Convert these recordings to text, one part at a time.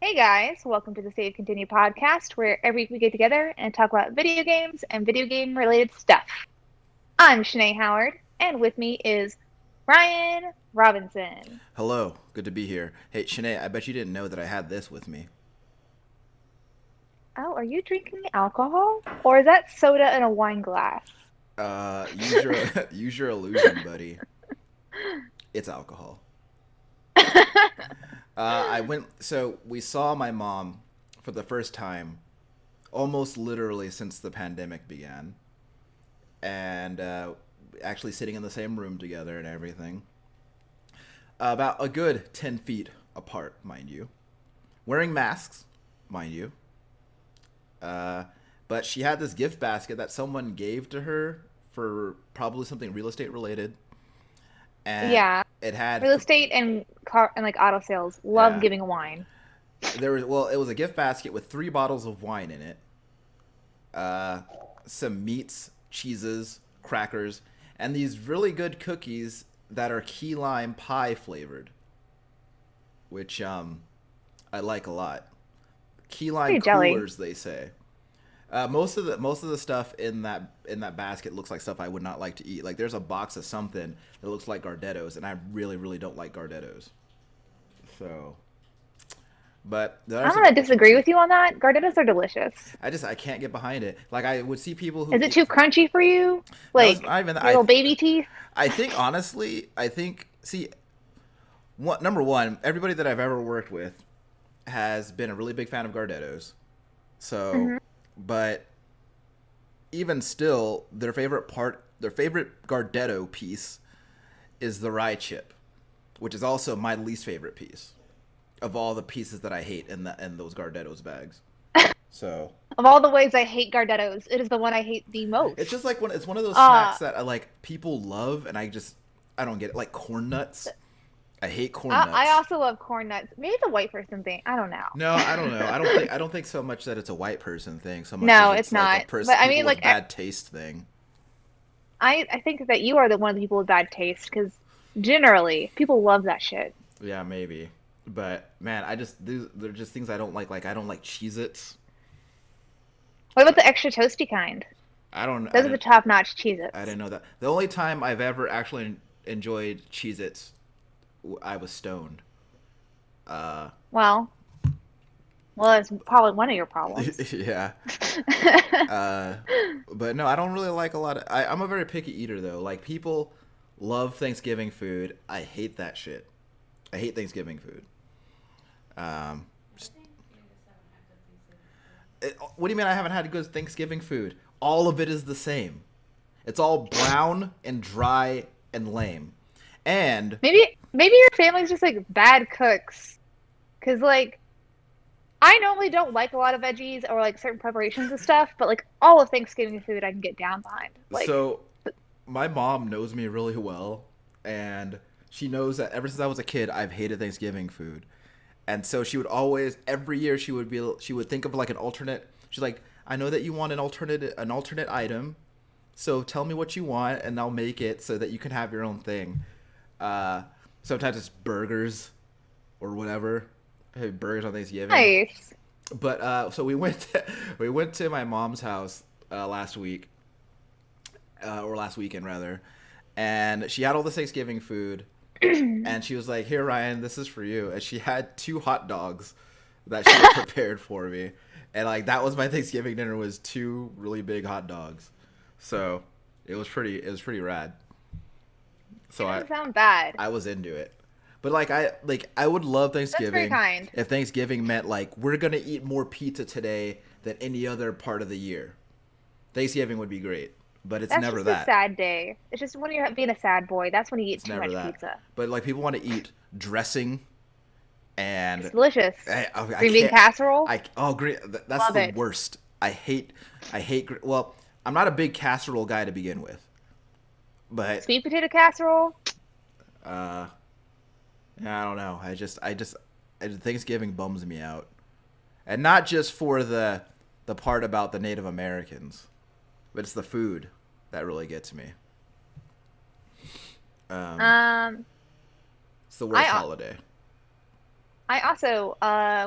Hey guys, welcome to the Save Continue podcast, where every week we get together and talk about video games and video game related stuff. I'm Shanae Howard, and with me is Ryan Robinson. Hello, good to be here. Hey, Shanae, I bet you didn't know that I had this with me. Oh, are you drinking alcohol? Or is that soda in a wine glass? Use your use your illusion, buddy. It's alcohol. I went. So we saw my mom for the first time, almost literally since the pandemic began, and actually sitting in the same room together and everything. About a good 10 feet apart, mind you, wearing masks, mind you. Uh, but she had this gift basket that someone gave to her for probably something real estate related, and Yeah, it had real estate and car and like auto sales love yeah, giving wine. it was a gift basket with 3 bottles of wine in it, uh, some meats, cheeses, crackers, and these really good cookies that are key lime pie flavored, which I like a lot. Key lime Pretty jelly. coolers, they say. Most of the stuff in that basket looks like stuff I would not like to eat. Like there's a box of something that looks like Gardettos, and I really don't like Gardettos. So, but the I'm other gonna stuff's disagree expensive. with you on that. Gardettos are delicious. I can't get behind it. Like I would see people who Is it eat. too crunchy for you? No, it's Like not even that. your little baby teeth? I think honestly, I think see, number one, everybody that I've ever worked with has been a really big fan of Gardettos. So, Hmm. but even still, their favorite Gardetto piece is the rye chip, which is also my least favorite piece of all the pieces that I hate in those Gardettos bags. So Of all the ways I hate Gardettos, it is the one I hate the it's just most. like it's one of those Uh, snacks that I like people love, and I don't get it. Like corn nuts, I hate corn I nuts. also love corn nuts. Maybe it's a white person thing. I don't know. No, I don't know. I don't think so much that it's a white person thing, so much as No, it's it's like a not. But I people mean, with like, bad taste thing. I think that you are the one of the people with bad taste because generally people love that shit. Yeah, maybe. But man, they're just things I don't like. Like I don't like Cheez-Its. What about the extra toasty kind? I Those are the didn't top-notch I Cheez-Its. didn't know that. The only time I've ever actually enjoyed Cheez-Its, I was stoned. Uh, Well, well, that's probably one of your problems. yeah. Uh, but no, I don't really like a lot of. I'm a very picky eater though. Like people love Thanksgiving food. I hate that shit. I hate Thanksgiving food. Um, what do you mean I haven't had good Thanksgiving food? All of it is the same. It's all brown and dry and lame. And Maybe your family's just like bad cooks. Because like I normally don't like a lot of veggies or like certain preparations of stuff, but like all of Thanksgiving food I can get down behind. Like, so my mom knows me really well, and she knows that ever since I was a kid, I've hated Thanksgiving food. And so she would always, every year, she would think of like an alternate. She's like, I know that you want an alternate item, so tell me what you want, and I'll make it so that you can have your own thing. Uh, Sometimes it's burgers or whatever. I had burgers on Thanksgiving. nice. But so we went to my mom's house last week, or last weekend rather, and she had all the Thanksgiving food, and she was like, "Here, Ryan, this is for you." And she had 2 hot dogs that she had prepared for me, and like that was my Thanksgiving dinner was 2 really big hot dogs. So it was pretty rad. It So doesn't sound bad. I was into it. But I would love That's very Thanksgiving kind. if Thanksgiving meant like we're gonna eat more pizza today than any other part of the year. Thanksgiving would be great, but it's That's never just a that. sad day. It's just when you're being a sad boy. That's when you eat It's too never much that. pizza. But like people want to eat dressing It's and delicious. I Green bean can't. casserole. I oh great. That's Love the it. worst. I hate. Well, I'm not a big casserole guy to begin with, but Sweet potato casserole. uh, I don't know. Thanksgiving bums me out, and not just for the part about the Native Americans, but it's the food that really gets me. Um, Um, it's the worst I holiday. I also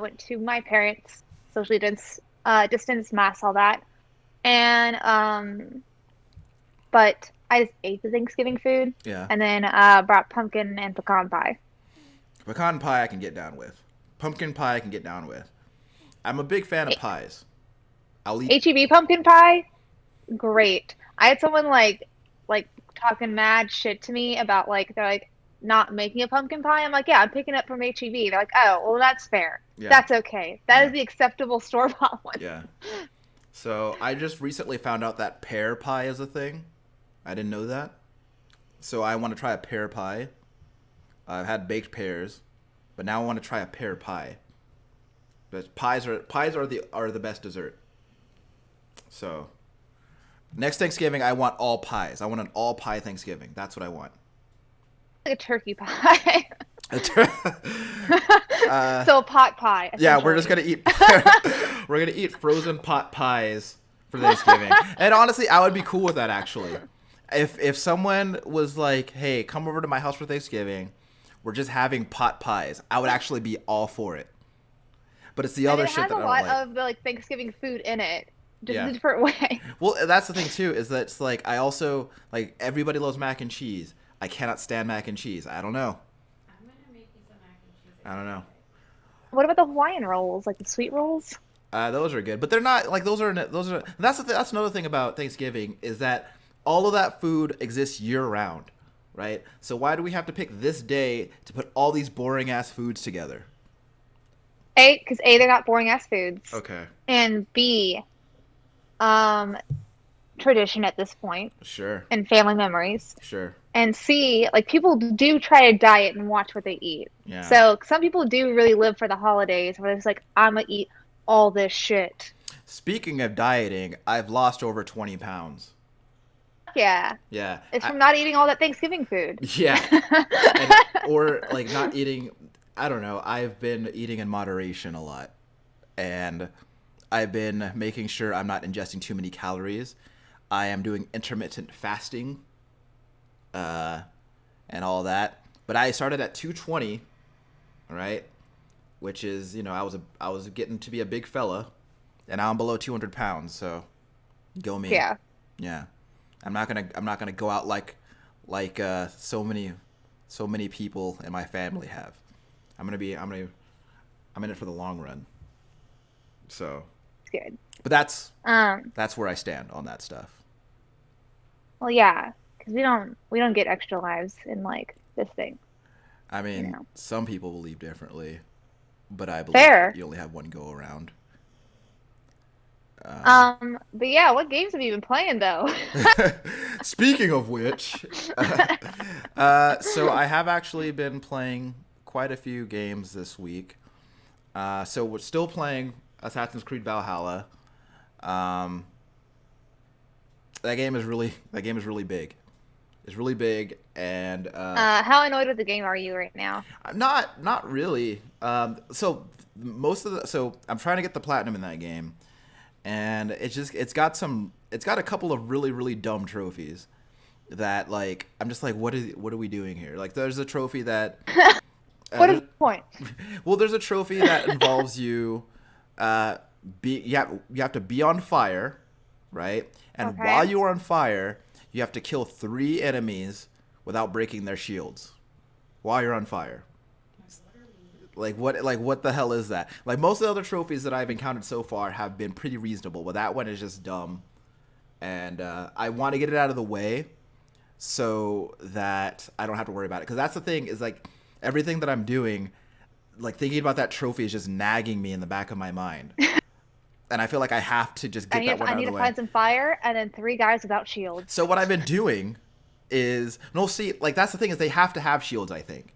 went to my parents' social distance mass, all that, and but I just ate the Thanksgiving food, Yeah. and then brought pumpkin and pecan pie. Pecan pie I can get down with. Pumpkin pie I can get down with. I'm a big fan of pies. I'll eat. HEB pumpkin pie, great. I had someone like talking mad shit to me about like they're like not making a pumpkin pie. I'm like, yeah, I'm picking it from HEB. They're like, oh, well, that's fair. Yeah. That's okay. That Yeah. is the acceptable store-bought one. Yeah. So I just recently found out that pear pie is a thing. I didn't know that. So I want to try a pear pie. I've had baked pears, but now I want to try a pear pie. But pies are the best dessert. So next Thanksgiving, I want all pies. I want an all pie Thanksgiving. That's what I want. Like a turkey pie. uh, So a pot pie, yeah, we're just essentially. gonna eat. We're gonna eat frozen pot pies for Thanksgiving. And honestly, I would be cool with that actually. If someone was like, "Hey, come over to my house for Thanksgiving. We're just having pot pies," I would actually be all for it. But it's the And other it shit has a that I don't lot like. of the like Thanksgiving food in it, just in Yeah. a different way. Well, that's the thing too, is that it's like I also like everybody loves mac and cheese. I cannot stand mac and cheese. I don't know. I'm gonna make you some mac and cheese I don't again know. today. What about the Hawaiian rolls, like the sweet rolls? Those are good, but they're not like those are. That's another thing about Thanksgiving is that all of that food exists year round, right? So why do we have to pick this day to put all these boring ass foods together? Because A, they're not boring ass foods, Okay, and B, um, tradition at this point sure, and family memories. sure, And C, like people do try to diet and watch what they eat. yeah. So some people do really live for the holidays where it's like, I'm gonna eat all this shit. Speaking of dieting, I've lost over 20 pounds. Yeah. Yeah, It's from not eating all that Thanksgiving food. yeah, and or like not eating. I don't know. I've been eating in moderation a lot, and I've been making sure I'm not ingesting too many calories. I am doing intermittent fasting, uh, and all that. But I started at 220, right? Which is, I was getting to be a big fella, and now I'm below 200 pounds. So, go me. Yeah. Yeah, I'm not gonna go out like so many people in my family have. I'm in it for the long run. So, It's good. but Um, that's where I stand on that stuff. well, yeah, because we don't get extra lives in like this thing, I you mean, know. some people believe differently, but I believe Fair. you only have one go around. But yeah, what games have you been playing though? Speaking of which, so I have actually been playing quite a few games this week. So we're still playing Assassin's Creed Valhalla. Um, that game is really big. It's really big, and How annoyed with the game are you right now? not really. So I'm trying to get the platinum in that game, and it's got a couple of really dumb trophies that like I'm just like what are we doing here? Like there's a trophy that What is there's, the point? well, there's a trophy that involves you you have to be on fire, right? And Okay. while you are on fire, you have to kill 3 enemies without breaking their shields while you're on fire. Like what the hell is that? Like most of the other trophies that I've encountered so far have been pretty reasonable, but that one is just dumb. And I want to get it out of the way so that I don't have to worry about it. Because that's the thing is like everything that I'm doing, like thinking about that trophy is just nagging me in the back of my mind. And I feel like I have to just I get need that one I out of need the to way. find some fire and then 3 guys without shields. So what I've been doing is no, see, like that's the thing is they have to have shields, I think.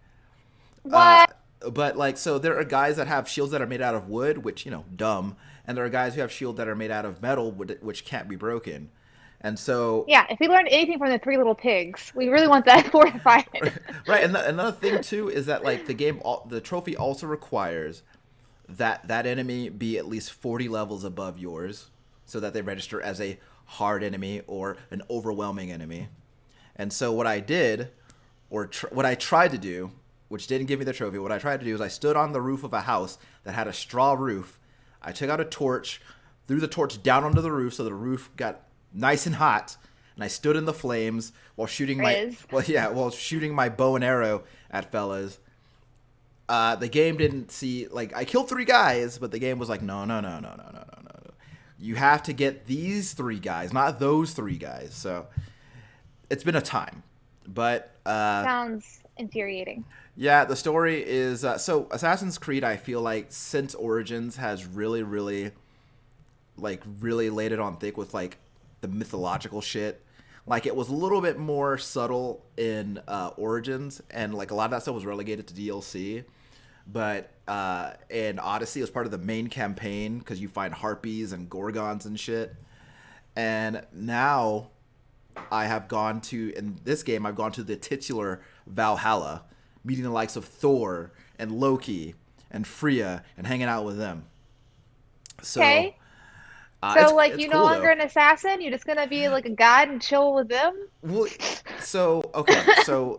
Uh, What? but like, so there are guys that have shields that are made out of wood, which dumb, and there are guys who have shields that are made out of metal, which can't be broken. And so, Yeah, if we learned anything from the 3 little pigs, we really want that fortified. right, and another thing too is that like the trophy also requires that enemy be at least 40 levels above yours, so that they register as a hard enemy or an overwhelming enemy. And so what I did, or what I tried to do, which didn't give me the trophy. What I tried to do is I stood on the roof of a house that had a straw roof. I took out a torch, threw the torch down onto the roof so the roof got nice and hot, and I stood in the flames while shooting while shooting my bow and arrow at fellas. The game didn't see, like, I killed 3 guys, but the game was like, no. You have to get these 3 guys, not those 3 guys. So it's been a time, but sounds infuriating. Yeah, the story is so Assassin's Creed, I feel like since Origins has really laid it on thick with like the mythological shit. Like, it was a little bit more subtle in Origins, and like a lot of that stuff was relegated to DLC. But in Odyssey, it was part of the main campaign because you find harpies and gorgons and shit. And now in this game, I've gone to the titular Valhalla, meeting the likes of Thor and Loki and Freya and hanging out with them. So, okay. So, like, you're no longer an assassin? You're just going to be, like, a god and chill with them? Well, so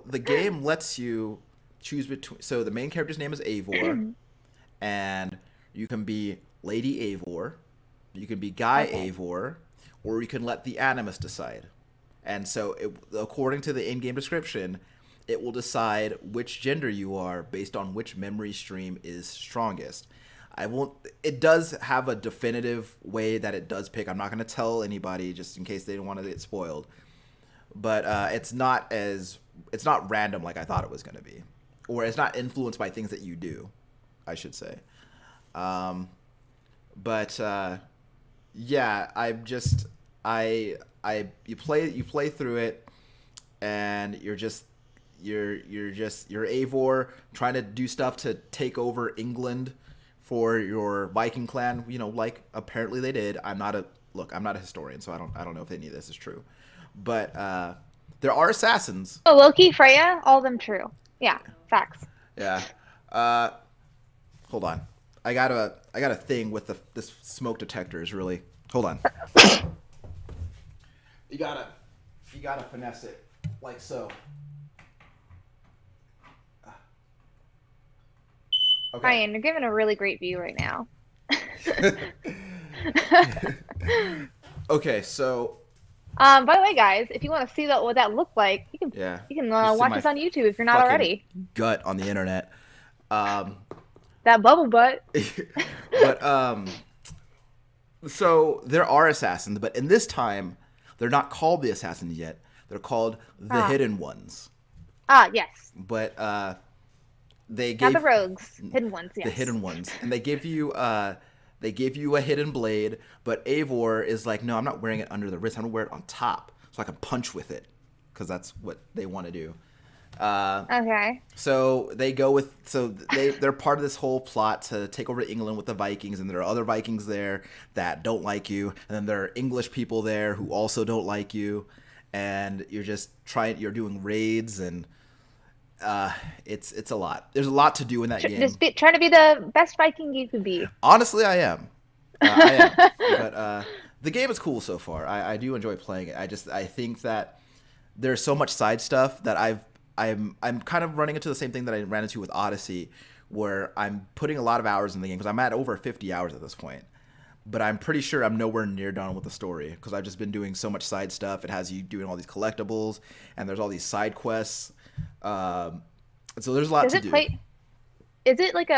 the game lets you choose between... So, the main character's name is Eivor, and you can be Lady Eivor, you can be Guy Eivor, or you can let the Animus decide. And so, according to the in-game description, it will decide which gender you are based on which memory stream is strongest. It does have a definitive way that it does pick. I'm not going to tell anybody just in case they don't want to get spoiled. But it's not random like I thought it was going to be. Or it's not influenced by things that you do, I should say. Yeah, you play through it, and you're Eivor trying to do stuff to take over England for your Viking clan, like apparently they did. I'm not a historian, so I don't know if any of this is true. But there are assassins. Oh, Loki, Freya, all of them true. Yeah, facts. Yeah. Hold on. I got a thing with this smoke detector is really. Hold on. You gotta finesse it like so. Okay. Ryan, you're giving a really great view right now. Okay, so. By the way, guys, if you want to see what that looked like, you can watch this on YouTube if you're not already. Gut on the internet. That bubble butt. But so there are assassins, but in this time, they're not called the assassins yet. They're called the Hidden Ones. Yes. But they not gave the rogues, hidden ones. Yes. The hidden ones, and they give you a hidden blade. But Eivor is like, no, I'm not wearing it under the wrist. I'm gonna wear it on top, so I can punch with it, because that's what they want to do. Okay. So they're part of this whole plot to take over England with the Vikings, and there are other Vikings there that don't like you, and then there are English people there who also don't like you, and you're doing raids, and it's a lot. There's a lot to do in that game. Just trying to be the best Viking you could be. Honestly, I am. I am. But the game is cool so far. I do enjoy playing it. I think that there's so much side stuff that I'm kind of running into the same thing that I ran into with Odyssey, where I'm putting a lot of hours in the game because I'm at over 50 hours at this point. But I'm pretty sure I'm nowhere near done with the story because I've just been doing so much side stuff. It has you doing all these collectibles, and there's all these side quests. So there's a lot to do. Is it like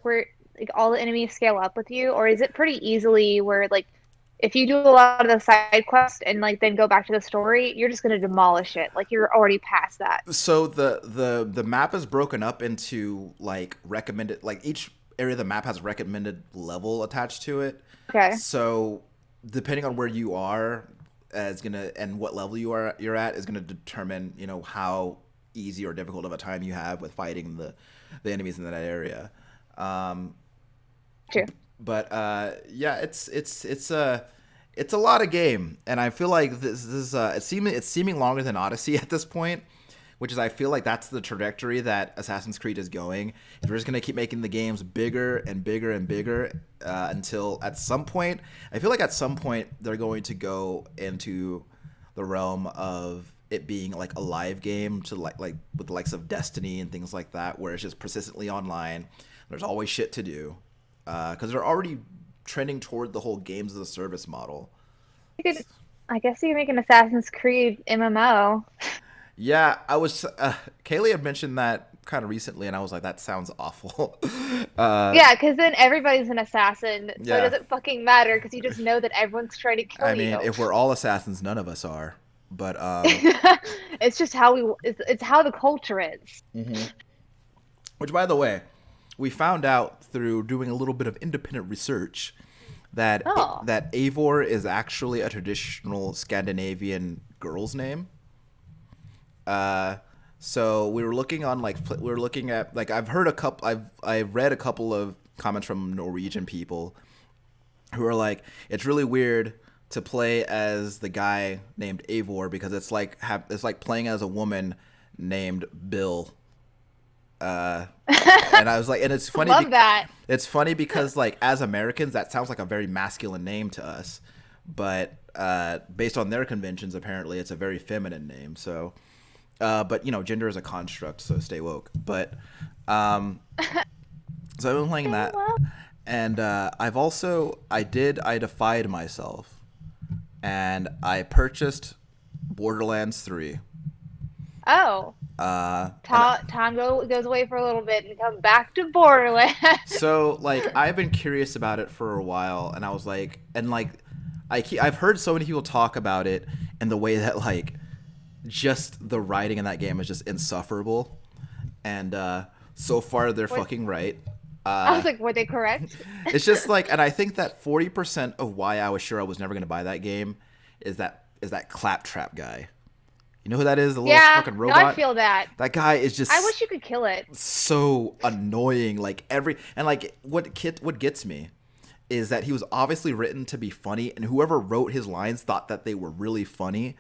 where like all the enemies scale up with you, or is it pretty easily where like if you do a lot of the side quest and like then go back to the story, you're just gonna demolish it? Like you're already past that. So the map is broken up into like recommended, like each area of the map has a recommended level attached to it. Okay. So depending on where you are, and what level you're at is gonna determine how easy or difficult of a time you have with fighting the enemies in that area. True. But yeah, it's a lot of game, and I feel like this is it's seeming longer than Odyssey at this point, which is I feel like that's the trajectory that Assassin's Creed is going. We're just gonna keep making the games bigger and bigger and bigger until at some point, I feel like at some point they're going to go into the realm of it being like a live game to like with the likes of Destiny and things like that, where it's just persistently online. There's always shit to do because they're already trending toward the whole games as a service model. I guess you could make an Assassin's Creed MMO. Yeah, I was. Kaylee had mentioned that kind of recently, and I was like, that sounds awful. Yeah, because then everybody's an assassin, so it Yeah. doesn't fucking matter because you just know that everyone's trying to kill I you. mean, if we're all assassins, none of us are. But It's just how it's how the culture is. which, by the way, we found out through doing a little bit of independent research that Oh. that Eivor is actually a traditional Scandinavian girl's name. So we were looking on we were looking at like I've read a couple of comments from Norwegian people who are like, it's really weird to play as the guy named Eivor because it's like playing as a woman named Bill. And I was like, and it's funny. Love that. It's funny because like as Americans, that sounds like a very masculine name to us, but based on their conventions, apparently it's a very feminine name. So, but gender is a construct, so stay woke. But so I've been playing that, and I defied myself, and I purchased Borderlands 3. Oh. Time goes away for a little bit and comes back to Borderlands. So like I've been curious about it for a while, and I was like, and like I've heard so many people talk about it and the way that like just the writing in that game is just insufferable, and so far they're fucking right. I was like, were they correct? It's just like, and I think that 40% of why I was sure I was never gonna buy that game is that Claptrap guy. You know who that is? The little fucking robot. No, I feel that. That guy is just. I wish you could kill it. So annoying. Like what gets me is that he was obviously written to be funny, and whoever wrote his lines thought that they were really funny,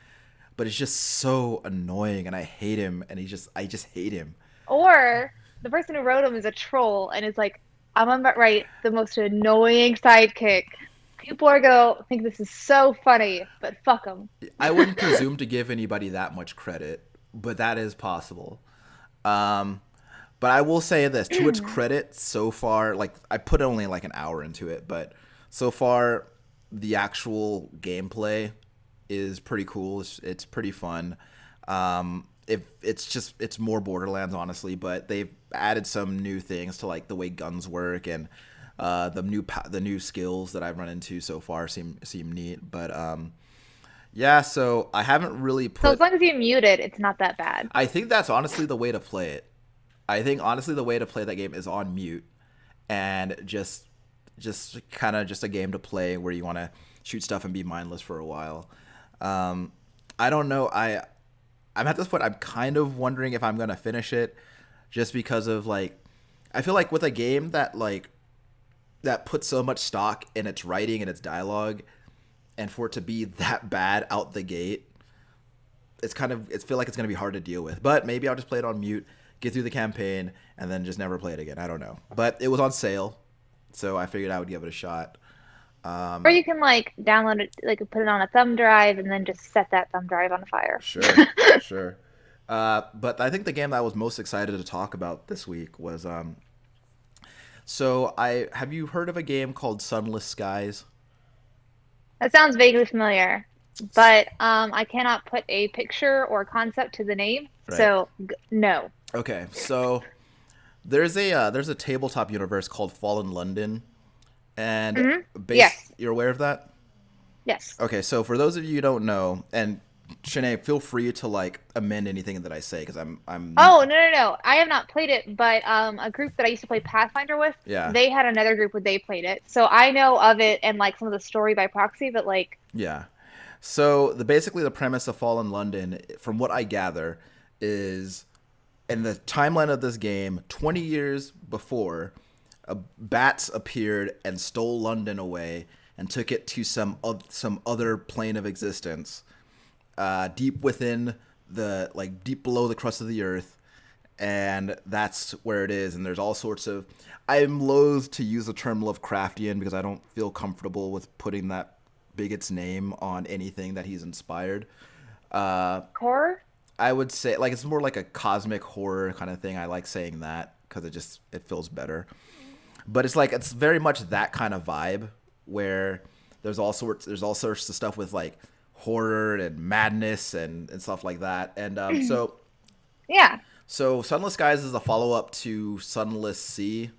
but it's just so annoying, and I hate him, and I just hate him. Or the person who wrote him is a troll and is like, I'm about to write the most annoying sidekick. People are going to think this is so funny, but fuck them. I wouldn't presume to give anybody that much credit, but that is possible. But I will say this, to its credit, so far, like I put only like an hour into it, but so far the actual gameplay is pretty cool. It's pretty fun. It's more Borderlands, honestly, but they've added some new things to like the way guns work, and the new skills that I've run into so far seem neat. But yeah, so I haven't really put. So as long as you mute it, it's not that bad. I think that's honestly the way to play it. I think honestly the way to play that game is on mute, and just kind of just a game to play where you want to shoot stuff and be mindless for a while. I don't know. I'm at this point. I'm kind of wondering if I'm gonna finish it, just because of like, I feel like with a game that puts so much stock in its writing and its dialogue, and for it to be that bad out the gate, it's feel like it's gonna be hard to deal with. But maybe I'll just play it on mute, get through the campaign, and then just never play it again. I don't know. But it was on sale, so I figured I would give it a shot. Or you can like download it, like put it on a thumb drive, and then just set that thumb drive on fire. Sure. But I think the game that I was most excited to talk about this week was have you heard of a game called Sunless Skies? That sounds vaguely familiar, but I cannot put a picture or concept to the name, Right. so no. Okay, so there's a tabletop universe called Fallen London, and Yes. You're aware of that? Yes. Okay, so for those of you who don't know, and Shanae, feel free to like amend anything that I say because I'm. Oh no! I have not played it, but a group that I used to play Pathfinder with, Yeah. they had another group where they played it, so I know of it and like some of the story by proxy, but like. Yeah. So basically the premise of Fallen London, from what I gather, is in the timeline of this game, 20 years before, bats appeared and stole London away and took it to some other plane of existence, deep within deep below the crust of the earth, and that's where it is. And there's all sorts of. I'm loath to use the term Lovecraftian because I don't feel comfortable with putting that bigot's name on anything that he's inspired. Horror? I would say like it's more like a cosmic horror kind of thing. I like saying that because it feels better. But it's like it's very much that kind of vibe where there's all sorts of stuff with like horror and madness and stuff like that. And Yeah. so Sunless Skies is a follow up to Sunless Sea,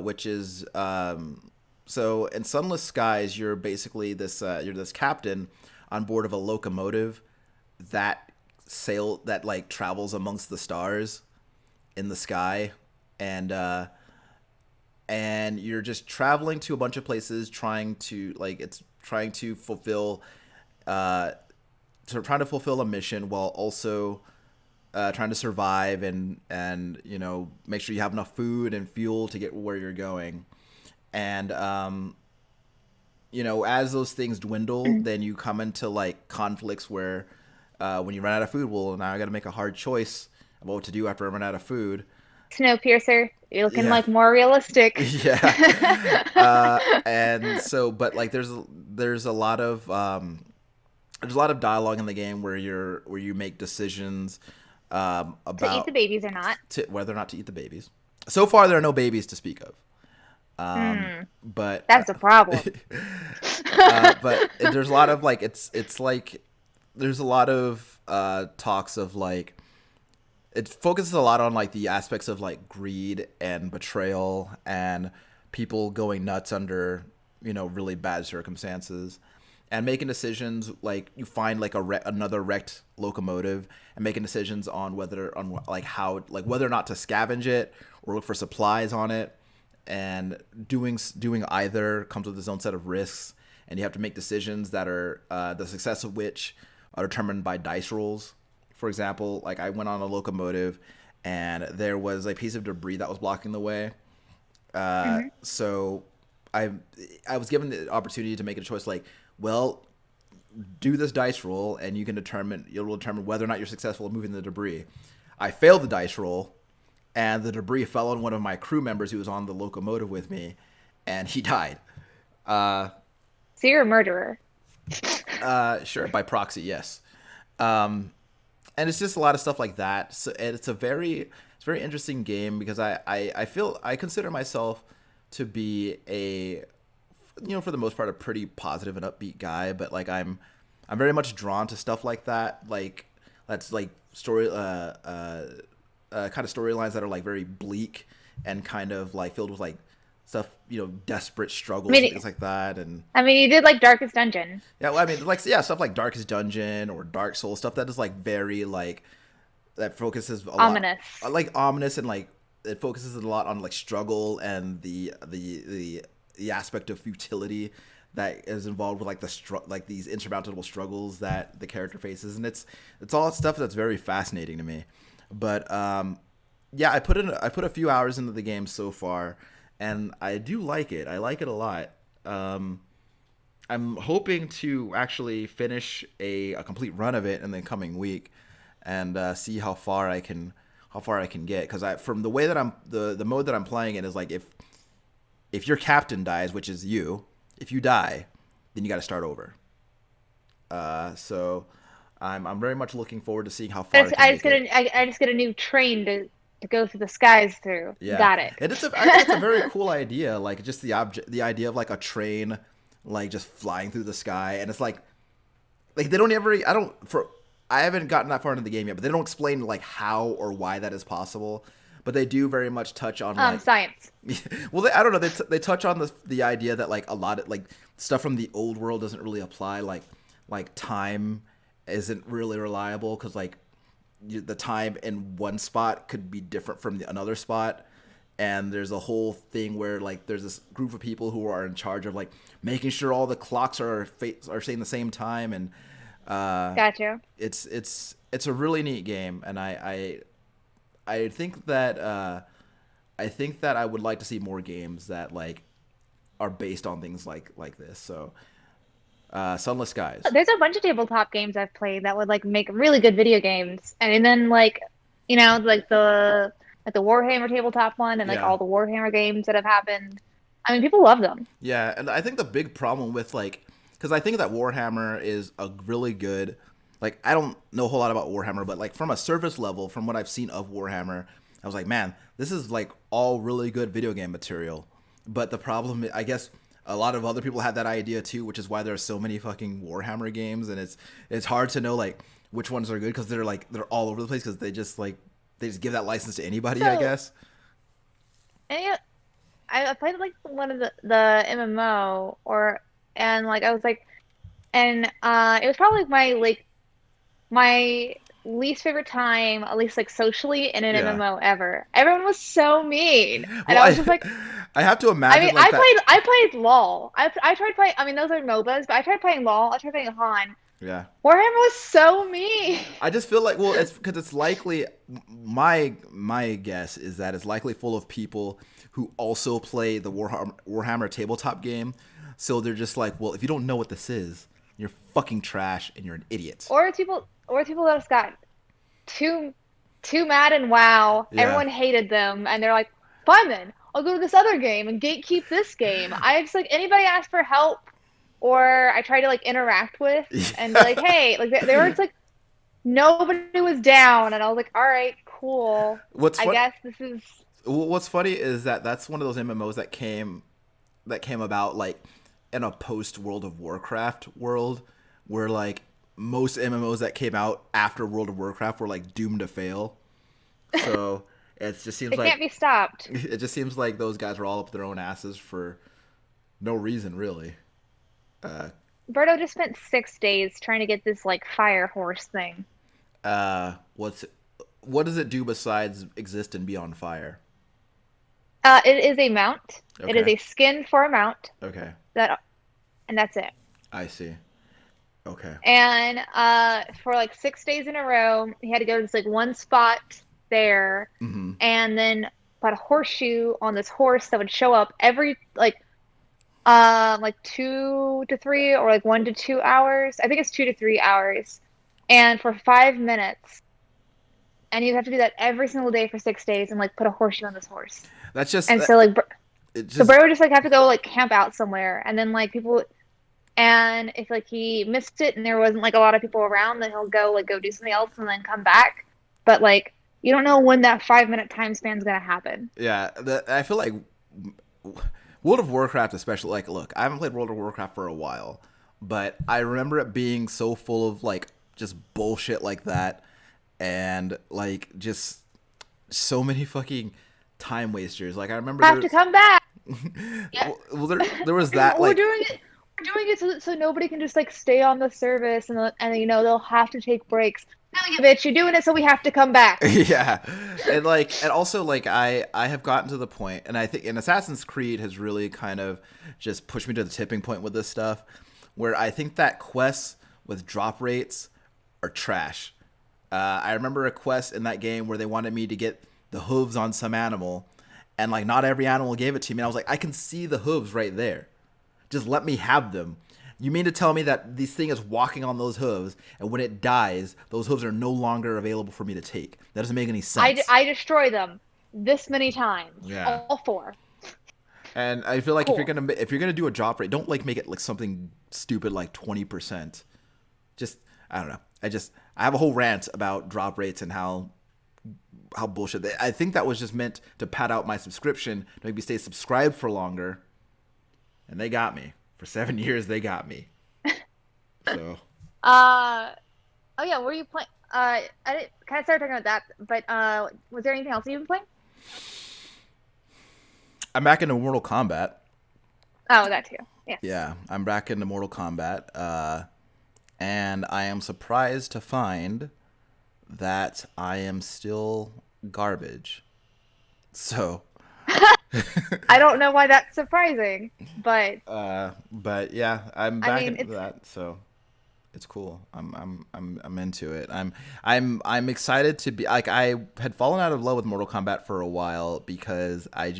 which is so in Sunless Skies you're basically you're this captain on board of a locomotive that that like travels amongst the stars in the sky, and you're just traveling to a bunch of places trying to fulfill trying to fulfill a mission while also trying to survive and make sure you have enough food and fuel to get where you're going. And as those things dwindle, then you come into like conflicts where when you run out of food, well, now I got to make a hard choice about what to do after I run out of food. Snowpiercer. You're looking Yeah. like more realistic. Yeah. And so, but like, there's a lot of dialogue in the game where you make decisions To eat about the babies or not. whether or not to eat the babies. So far, there are no babies to speak of. But That's a problem. but there's a lot of like it's like there's a lot of talks of like it focuses a lot on like the aspects of like greed and betrayal and people going nuts under really bad circumstances and making decisions like you find like another wrecked locomotive and making decisions on whether or not to scavenge it or look for supplies on it, and doing either comes with its own set of risks, and you have to make decisions that are the success of which are determined by dice rolls. For example, like I went on a locomotive and there was a piece of debris that was blocking the way. So I was given the opportunity to make a choice like, well, do this dice roll and you'll determine whether or not you're successful in moving the debris. I failed the dice roll and the debris fell on one of my crew members who was on the locomotive with me and he died. So you're a murderer. Sure, by proxy, yes. And it's just a lot of stuff like that. So, and it's a very interesting game because I consider myself to be for the most part a pretty positive and upbeat guy, but like I'm very much drawn to stuff like that, like that's like story kind of storylines that are like very bleak and kind of like filled with like stuff, desperate struggles and things like that. And I mean, you did like Darkest Dungeon. yeah, well, I mean, like, yeah, stuff like Darkest Dungeon or Dark Souls, stuff that is like very like that focuses a Ominous. lot, like ominous, and like it focuses a lot on like struggle and the aspect of futility that is involved with like like these insurmountable struggles that the character faces, and it's all stuff that's very fascinating to me. But yeah, I put a few hours into the game so far, and I do like it. I like it a lot. I'm hoping to actually finish a complete run of it in the coming week, and see how far I can get. Because from the way that the mode that I'm playing it is like if your captain dies, which is you, if you die, then you got to start over. So I'm very much looking forward to seeing how far I just get a new train to go through the skies through. Yeah. Got it. And I think it's a very cool idea. Like just the idea of like a train, like just flying through the sky, and it's like they don't ever. I haven't gotten that far into the game yet, but they don't explain like how or why that is possible. But they do very much touch on like science. Well, I don't know. They touch on the idea that like a lot of like stuff from the old world doesn't really apply. Like time isn't really reliable because like the time in one spot could be different from another spot, and there's a whole thing where like there's this group of people who are in charge of like making sure all the clocks are saying the same time, and Gotcha. it's a really neat game, and I think that I would like to see more games that like are based on things like this. So Sunless Skies. There's a bunch of tabletop games I've played that would like make really good video games, and then like like the Warhammer tabletop one and like Yeah. all the Warhammer games that have happened. I mean, people love them. Yeah, and I think the big problem with like, because I think that Warhammer is a really good like I don't know a whole lot about Warhammer, but like from a surface level, from what I've seen of Warhammer, I was like, man, this is like all really good video game material. But the problem, I guess, a lot of other people had that idea too, which is why there are so many fucking Warhammer games, and it's hard to know like which ones are good because they're all over the place because they just give that license to anybody, I So, guess. and yeah, I played like one of the MMO and like I was like, and it was probably my least favorite time, at least like socially in an Yeah. MMO ever. Everyone was so mean, and Well, I was just like, I have to I imagine mean, like that. I played LOL. I tried playing. I mean, those are MOBAs, but I tried playing LOL. I tried playing Han. Yeah. Warhammer was so mean. I just feel like, well, it's because it's likely. My guess is that it's likely full of people who also play the Warhammer tabletop game. So they're just like, well, if you don't know what this is, you're fucking trash and you're an idiot. Or it's people that just got too too mad and WoW. Yeah. Everyone hated them, and they're like, fine then, I'll go to this other game and gatekeep this game. I just like anybody ask for help or I try to like interact with and be like, hey, like they were just like nobody was down, and I was like, all right, cool. What's I fun? guess this is What's funny is that that's one of those MMOs that came about like in a post World of Warcraft world where like most MMOs that came out after World of Warcraft were like doomed to fail. So it just seems it can't like be stopped. it just seems like those guys were all up their own asses for no reason really. Uh, Berto just spent 6 days trying to get this like fire horse thing. what's what does it do besides exist and be on fire? It is a mount. It is Okay. a skin for a mount Okay. that, and that's it. I see. Okay. And for like 6 days in a row, he had to go to this like one spot there, Mm-hmm. and then put a horseshoe on this horse that would show up every like 2 to 3 or like 1 to 2 hours. I think it's 2 to 3 hours, and for 5 minutes. And you have to do that every single day for 6 days and like put a horseshoe on this horse. That's just And so like it so just Bro would just like have to go like camp out somewhere, and then like people, and if like he missed it and there wasn't like a lot of people around, then he'll go do something else and then come back. But like you don't know when that 5 minute time span's gonna happen. yeah, I feel like World of Warcraft, especially. Like, look, I haven't played World of Warcraft for a while, but I remember it being so full of like just bullshit like that, and like just so many fucking time wasters. Like, I remember Have to come back. Yeah. well, there was that We're like doing it. We're doing it so nobody can just like stay on the service, and you know they'll have to take breaks. No, you bitch, you're doing it so we have to come back. yeah, and like and also like I have gotten to the point, and I think and Assassin's Creed has really kind of just pushed me to the tipping point with this stuff, where I think that quests with drop rates are trash. I remember a quest in that game where they wanted me to get the hooves on some animal, and like not every animal gave it to me. And I was like, I can see the hooves right there. Just let me have them. You mean to tell me that this thing is walking on those hooves, and when it dies, those hooves are no longer available for me to take? That doesn't make any sense. I destroy them this many times, Yeah. all four. And I feel like Cool. if you're gonna do a drop rate, don't like make it like something stupid like 20%. Just I don't know. I have a whole rant about drop rates and how bullshit. I think that was just meant to pad out my subscription to make me stay subscribed for longer, and they got me for 7 years. They got me. So Uh oh yeah, were you playing? I didn't kind of started talking about that, but was there anything else you've been playing? I'm back into Mortal Kombat. Oh, that too. Yeah. Yeah, I'm back into Mortal Kombat, and I am surprised to find that I am still garbage. So, I don't know why that's surprising, but but yeah, I'm I back mean into that. So it's cool. I'm into it. I'm excited to be like I had fallen out of love with Mortal Kombat for a while because I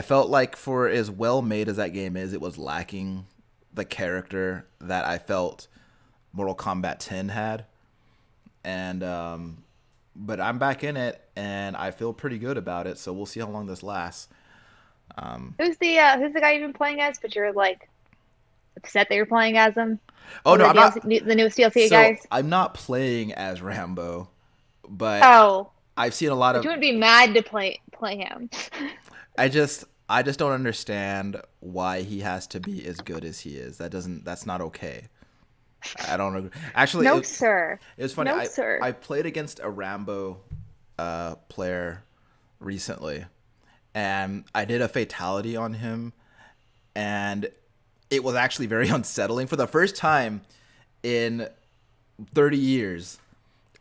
felt like for as well made as that game is, it was lacking the character that I felt Mortal Kombat 10 had. And but I'm back in it and I feel pretty good about it, so we'll see how long this lasts. who's the guy you've been playing as? But you're like upset that you're playing as him? Oh no, The I'm not. the newest DLC, So guys. I'm not playing as Rambo, but Oh, I've seen a lot but of. you wouldn't be mad to play him. I just don't understand why he has to be as good as he is. That's not okay. I don't agree. Actually, No, sir. it was funny. No, I sir. I played against a Rambo player recently, and I did a fatality on him, and it was actually very unsettling. For the first time in 30 years,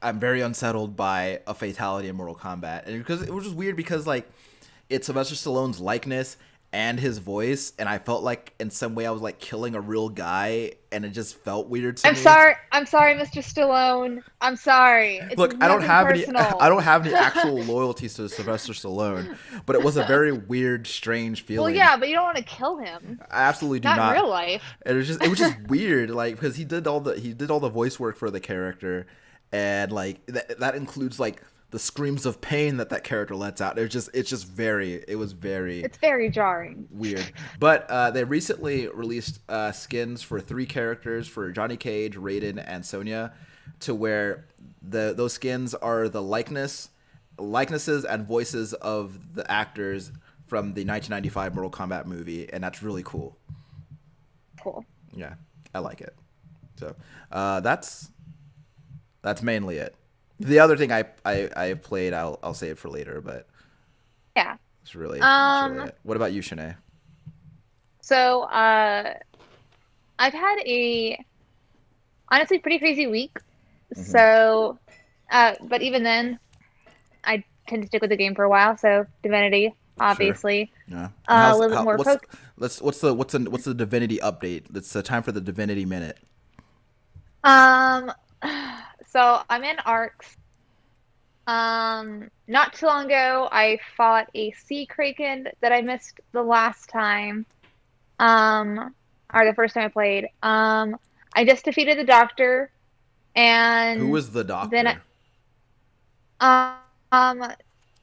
I'm very unsettled by a fatality in Mortal Kombat, and because it was just weird because like it's Sylvester Stallone's likeness and his voice, and I felt like in some way I was like killing a real guy, and it just felt weird to I'm me. sorry. I'm sorry, Mr. Stallone. I'm sorry. It's Look, I don't nothing have any. personal. I don't have any actual loyalties to Sylvester Stallone, but it was a very weird, strange Well, feeling. yeah, but you don't want to kill him. I absolutely do Not in not. real life. It was just weird, like because he did all the voice work for the character, and like that includes like the screams of pain that character lets out. It was very It's very jarring. weird. But they recently released skins for 3 characters for Johnny Cage, Raiden, and Sonya, to where those skins are the likenesses and voices of the actors from the 1995 Mortal Kombat movie, and that's really cool. Cool. Yeah, I like it. So that's mainly it. The other thing I played, I'll save for later, but Yeah. that's really it. What about you, Shanae? So, I've had a honestly pretty crazy week. Mm-hmm. So, but even then, I tend to stick with the game for a while. So, Divinity, Sure. obviously, Yeah. And a how's little bit how more what's the Divinity update? It's the time for the Divinity minute. Um, so I'm in arcs. Not too long ago, I fought a sea kraken that I missed the last time. Um, or the first time I played. I just defeated the doctor, Who and was the then doctor? um,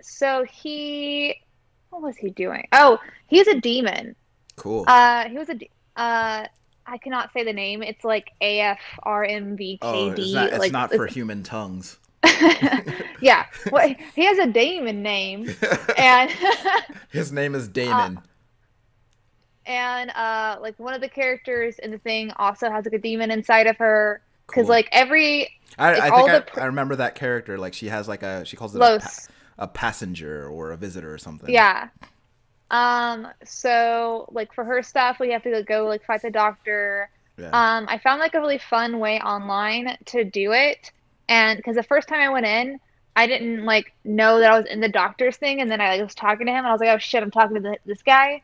so what was he doing? Oh, he's a demon. Cool. He was I cannot say the name. It's like Oh, it's not AFRMVKD. it's Like, not for human tongues. yeah. Well, he has a demon name, and His name is uh, Damon. like one of the characters in the thing also has like a demon inside of her. Because Cool. like like I think all I remember that character. Like she has like she calls it Los, a passenger or a visitor or something. yeah. So like for her stuff, we have to go like fight the doctor. Yeah. I found like a really fun way online to do it, and because the first time I went in, I didn't like know that I was in the doctor's thing, and then I like, was talking to him, and I was like, oh shit, I'm talking to this guy.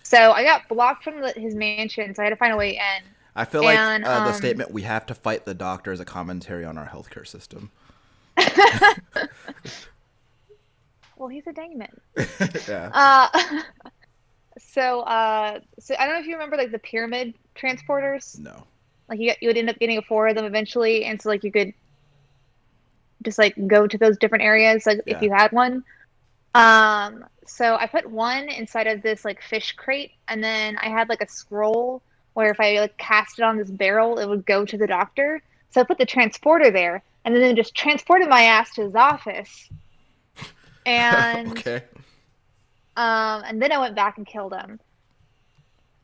So I got blocked from his mansion, so I had to find a way in. I feel like And the statement "we have to fight the doctor" is a commentary on our healthcare system. well, he's a demon. Yeah. So I don't know if you remember like the pyramid transporters. No. Like you would end up getting 4 of them eventually, and so like you could just like go to those different areas like if Yeah. you had one. So I put one inside of this like fish crate, and then I had like a scroll where if I like cast it on this barrel, it would go to the doctor. So I put the transporter there, and then just transported my ass to his office. And Okay. and then I went back and killed him.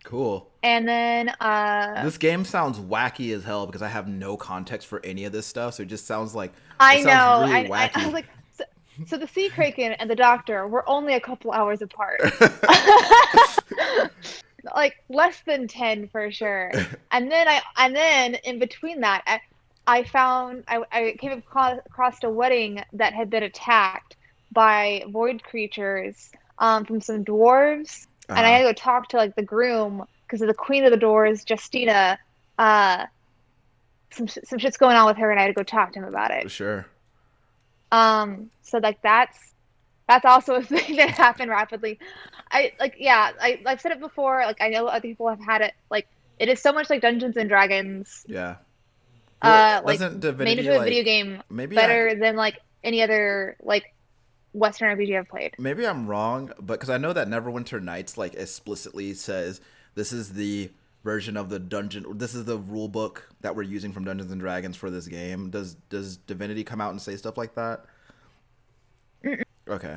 Cool. And then This game sounds wacky as hell because I have no context for any of this stuff, so it just sounds like I it know. sounds really I was wacky. like, so the sea kraken and the doctor were only a couple hours apart. Like less than 10 for sure. And then in between that, I came across a wedding that had been attacked by void creatures from some dwarves, and I had Uh-huh. to go talk to like the groom because of the queen of the dwarves, Justina. Uh, some shit's going on with her, and I had to go talk to him about it. Sure. So like that's also a thing that happened rapidly. I've said it before, like I know other people have had it, like it is so much like Dungeons and Dragons, Yeah. Well, like doesn't made Divinity into a video like game maybe I better than like any other like Western RPG I've played. maybe I'm wrong, but because I know that Neverwinter Nights like explicitly says this is the version of the dungeon. This is the rule book that we're using from Dungeons and Dragons for this game. Does Divinity come out and say stuff like that? Mm-mm. Okay.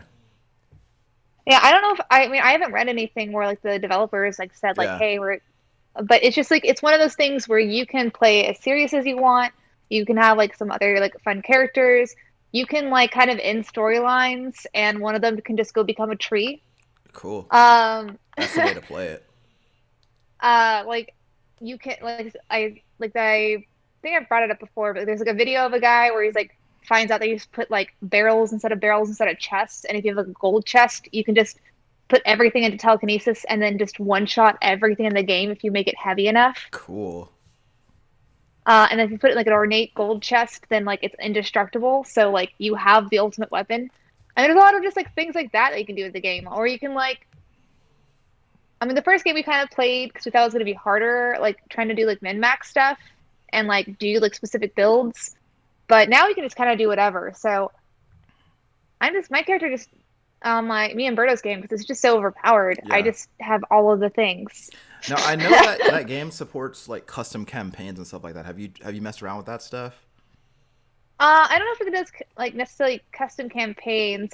Yeah, I don't know if I mean I haven't read anything where like the developers like said like, Yeah. hey, we're, but it's just like it's one of those things where you can play as serious as you want. You can have like some other like fun characters. You can like kind of end storylines, and one of them can just go become a tree. Cool. Um, That's the way to play it. like you can I think I've brought it up before, but there's like a video of a guy where he's like finds out that you just put like barrels instead of chests, and if you have like a gold chest, you can just put everything into telekinesis and then just one shot everything in the game if you make it heavy enough. Cool. And if you put it in like an ornate gold chest, then like it's indestructible. So like you have the ultimate weapon. And there's a lot of just like things like that you can do with the game. Or you can like, I mean, the first game we kind of played because we thought it was going to be harder, like trying to do like min-max stuff and like do like specific builds. But now you can just kind of do whatever. So my character just, me and Berto's game, because it's just so overpowered. I Yeah. just have all of the things. Now I know that that game supports like custom campaigns and stuff like that. Have you messed around with that stuff? I don't know if it does like necessarily custom campaigns.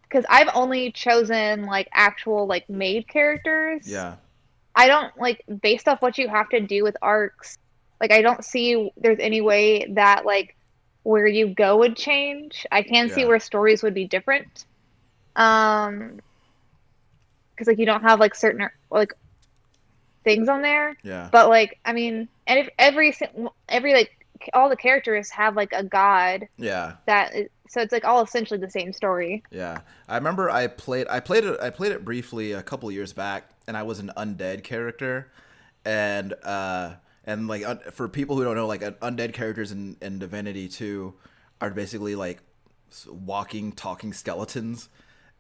Because I've only chosen like actual like made characters. Yeah. I don't like based off what you have to do with arcs. Like I don't see there's any way that like where you go would change. I can see Yeah. where stories would be different. Um, because like you don't have like certain like things on there. Yeah. But like I mean, and if every like all the characters have like a god Yeah. so it's like all essentially the same story. Yeah. I remember I played it briefly a couple years back, and I was an undead character, and like for people who don't know, like undead characters in Divinity 2 are basically like walking, talking skeletons,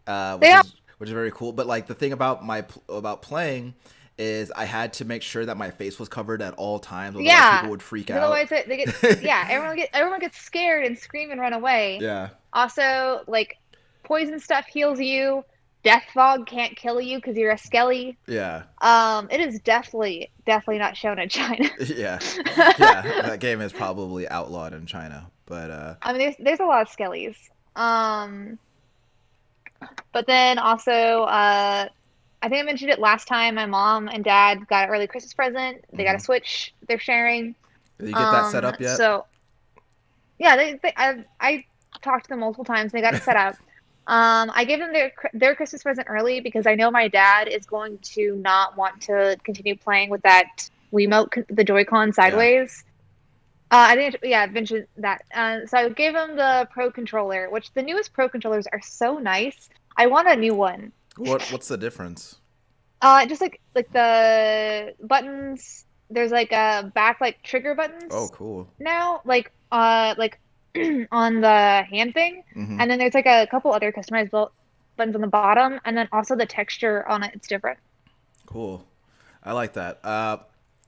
They are. which is very cool. But like the thing about about playing is I had to make sure that my face was covered at all times, otherwise Yeah, people would freak 'cause out. otherwise they get yeah, everyone gets scared and scream and run away. Yeah. Also, like poison stuff heals you. Death fog can't kill you because you're a skelly. Yeah. It is definitely not shown in China. Yeah. Yeah. That game is probably outlawed in China, but I mean, there's a lot of skellies. But then also, I think I mentioned it last time. My mom and dad got an early Christmas present. They got a Switch. They're sharing. did you get that set up yet? So yeah, I talked to them multiple times. They got it set up. I gave them their Christmas present early because I know my dad is going to not want to continue playing with that Wiimote, the Joy-Con sideways. I think I mentioned that. So I gave him the Pro controller, which the newest Pro controllers are so nice. I want a new one. What's the difference? Just like the buttons. There's like a back like trigger buttons. Oh, cool. Now, like on the hand thing, and then there's like a couple other customized buttons on the bottom, and then also the texture on it's different. Cool. I like that.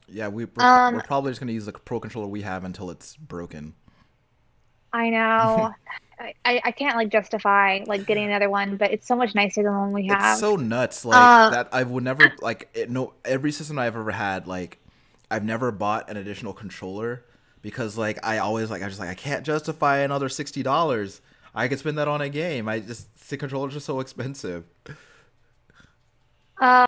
Yeah, we're probably just gonna use the Pro controller we have until it's broken. I know. I can't like justify like getting another one, but it's so much nicer than the one we have. It's so nuts, like that. I would never like it, no. Every system I've ever had, like I've never bought an additional controller because like I always like I can't justify another $60. I could spend that on a game. The controllers are so expensive. So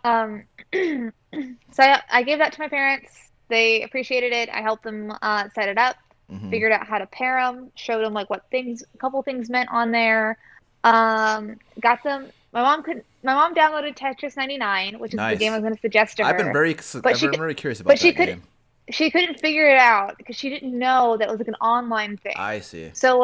I gave that to my parents. They appreciated it. I helped them set it up, figured out how to pair them, showed them like a couple things meant on there. Got them. My mom downloaded Tetris 99, which is the game I was going to suggest to her. I've been very curious about that game. She couldn't figure it out because she didn't know that it was like an online thing. I see. So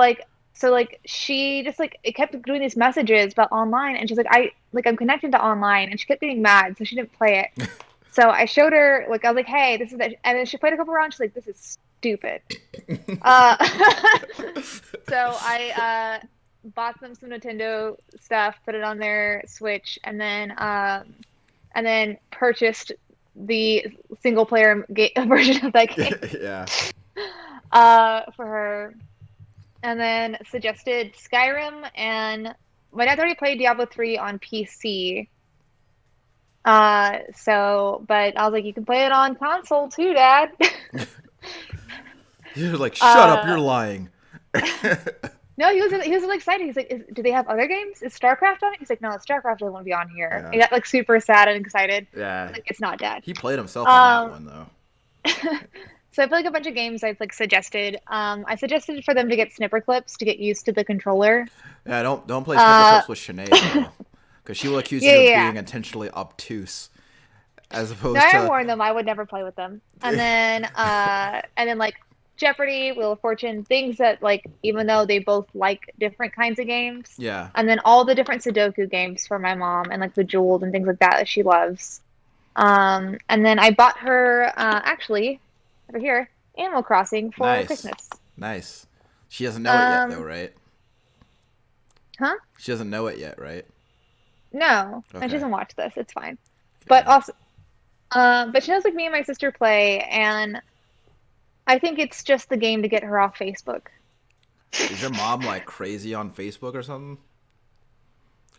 she just like it kept doing these messages about online, and she's like I'm connected to online, and she kept getting mad, so she didn't play it. So I showed her I was like, hey, this is that, and then she played a couple rounds. She's like, this is stupid. So I bought them some Nintendo stuff, put it on their Switch, and then purchased the single player version of that game. Yeah. For her. And then suggested Skyrim, and my dad's already played Diablo 3 on PC. But I was like, you can play it on console too, Dad. You're like, shut up, uh, you're lying. no, he was really excited. He's like, do they have other games? Is StarCraft on it? He's like, no, StarCraft doesn't want to be on here. He Yeah. got like super sad and excited. I Yeah. was like, it's not, Dad. He played himself on that Um, one though. so I feel like a bunch of games I've like suggested. I suggested for them to get snipper clips to get used to the controller. Yeah, don't play snipper Uh, clips with Sinead though, because she will accuse yeah, you yeah, of yeah. being intentionally obtuse, as No, opposed I to warned them I would never play with them. And then like Jeopardy, Wheel of Fortune, things that like even though they both like different kinds of games, yeah. and then all the different Sudoku games for my mom and like Bejeweled and things like that that she loves. And then I bought her actually over here Animal Crossing for Nice, Christmas. nice. She doesn't know it yet though, Um, right? huh? She doesn't know it yet, right? No, and she Okay. doesn't watch this. It's fine. But Okay. also, but she knows like me and my sister play, and I think it's just the game to get her off Facebook. Is your mom like crazy on Facebook or something?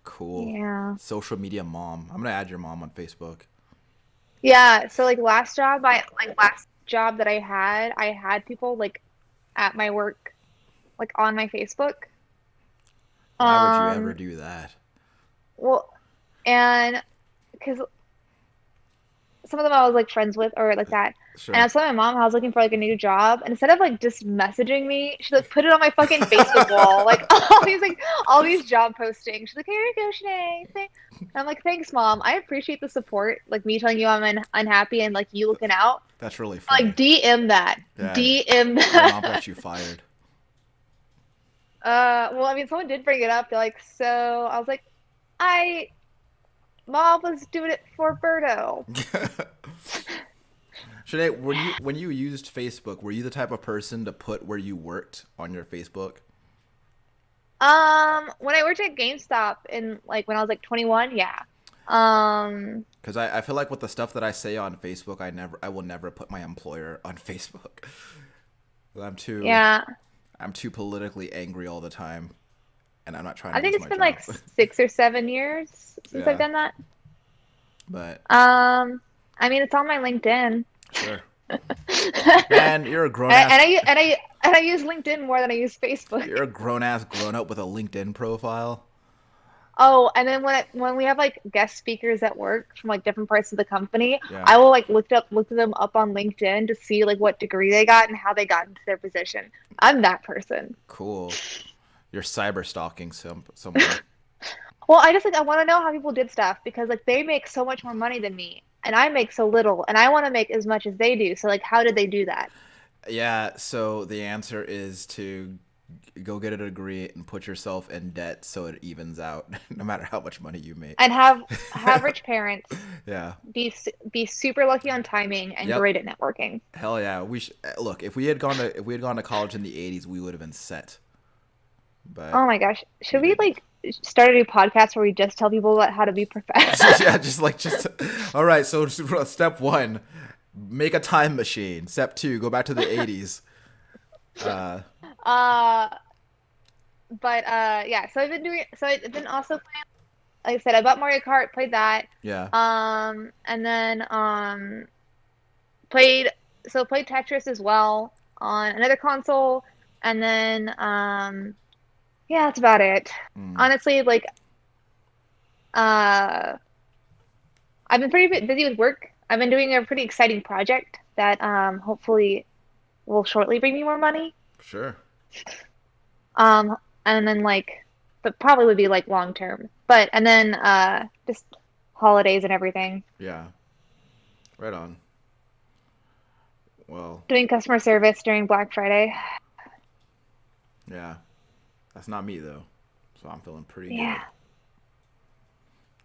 Cool. Yeah. Social media mom. I'm gonna add your mom on Facebook. Yeah, so last job that I had people like at my work like on my Facebook. Why would you ever Um, do that? well, and because some of them I was like friends with or like that. And I Sure. was telling my mom I was looking for like a new job, and instead of like just messaging me, she like put it on my fucking Facebook wall, like all these job postings. She's like, "Here you go, Sinead." And I'm like, "Thanks, mom. I appreciate the support. Like me telling you I'm unhappy and like you looking out. That's really Like funny. DM that, Yeah, DM your mom that." got you fired. Well, I mean, someone did bring it up. They're like, "So," I was like, "I, mom was doing it for Birdo." Sinead, when you used Facebook, were you the type of person to put where you worked on your Facebook? When I worked at GameStop in like when I was like 21, yeah. Um, Because I feel like with the stuff that I say on Facebook, I will never put my employer on Facebook. I'm too yeah. I'm too politically angry all the time, and I'm not trying I to think lose it's my been job. like 6 or 7 years since I've Yeah, done that. but I mean, it's on my LinkedIn. sure. and, Man, you're a grown and ass. I use LinkedIn more than I use Facebook. You're a grown ass grown up with a LinkedIn profile. Oh, and then when we have like guest speakers at work from like different parts of the company, Yeah, I will like look them up on LinkedIn to see like what degree they got and how they got into their position. I'm that person. cool. You're cyber stalking someone. Well, I just like I want to know how people did stuff because like they make so much more money than me and I make so little and I want to make as much as they do. So like how did they do that? Yeah, so the answer is to go get a degree and put yourself in debt so it evens out, no matter how much money you make. And have rich parents, Yeah. be super lucky on timing and Yep. great at networking. Hell yeah. Look. If we had gone to college in the '80s, we would have been set. But Oh my gosh. we Should we didn't. like start a new podcast where we just tell people about how to be professional? Yeah, just. All right. So step one, make a time machine. Step two, go back to the '80s. Uh, uh yeah, so I've been also playing like I said, I bought Mario Kart, played that. yeah. And then played played Tetris as well on another console. And then yeah, that's about it. Mm, Honestly, like uh I've been pretty busy with work. I've been doing a pretty exciting project that hopefully will shortly bring me more money. sure. Um and then like but probably would be like long term. But and then just holidays and everything. Yeah. Right on. Well, Doing customer service during Black Friday. yeah. That's not me though. So I'm feeling pretty Yeah. good.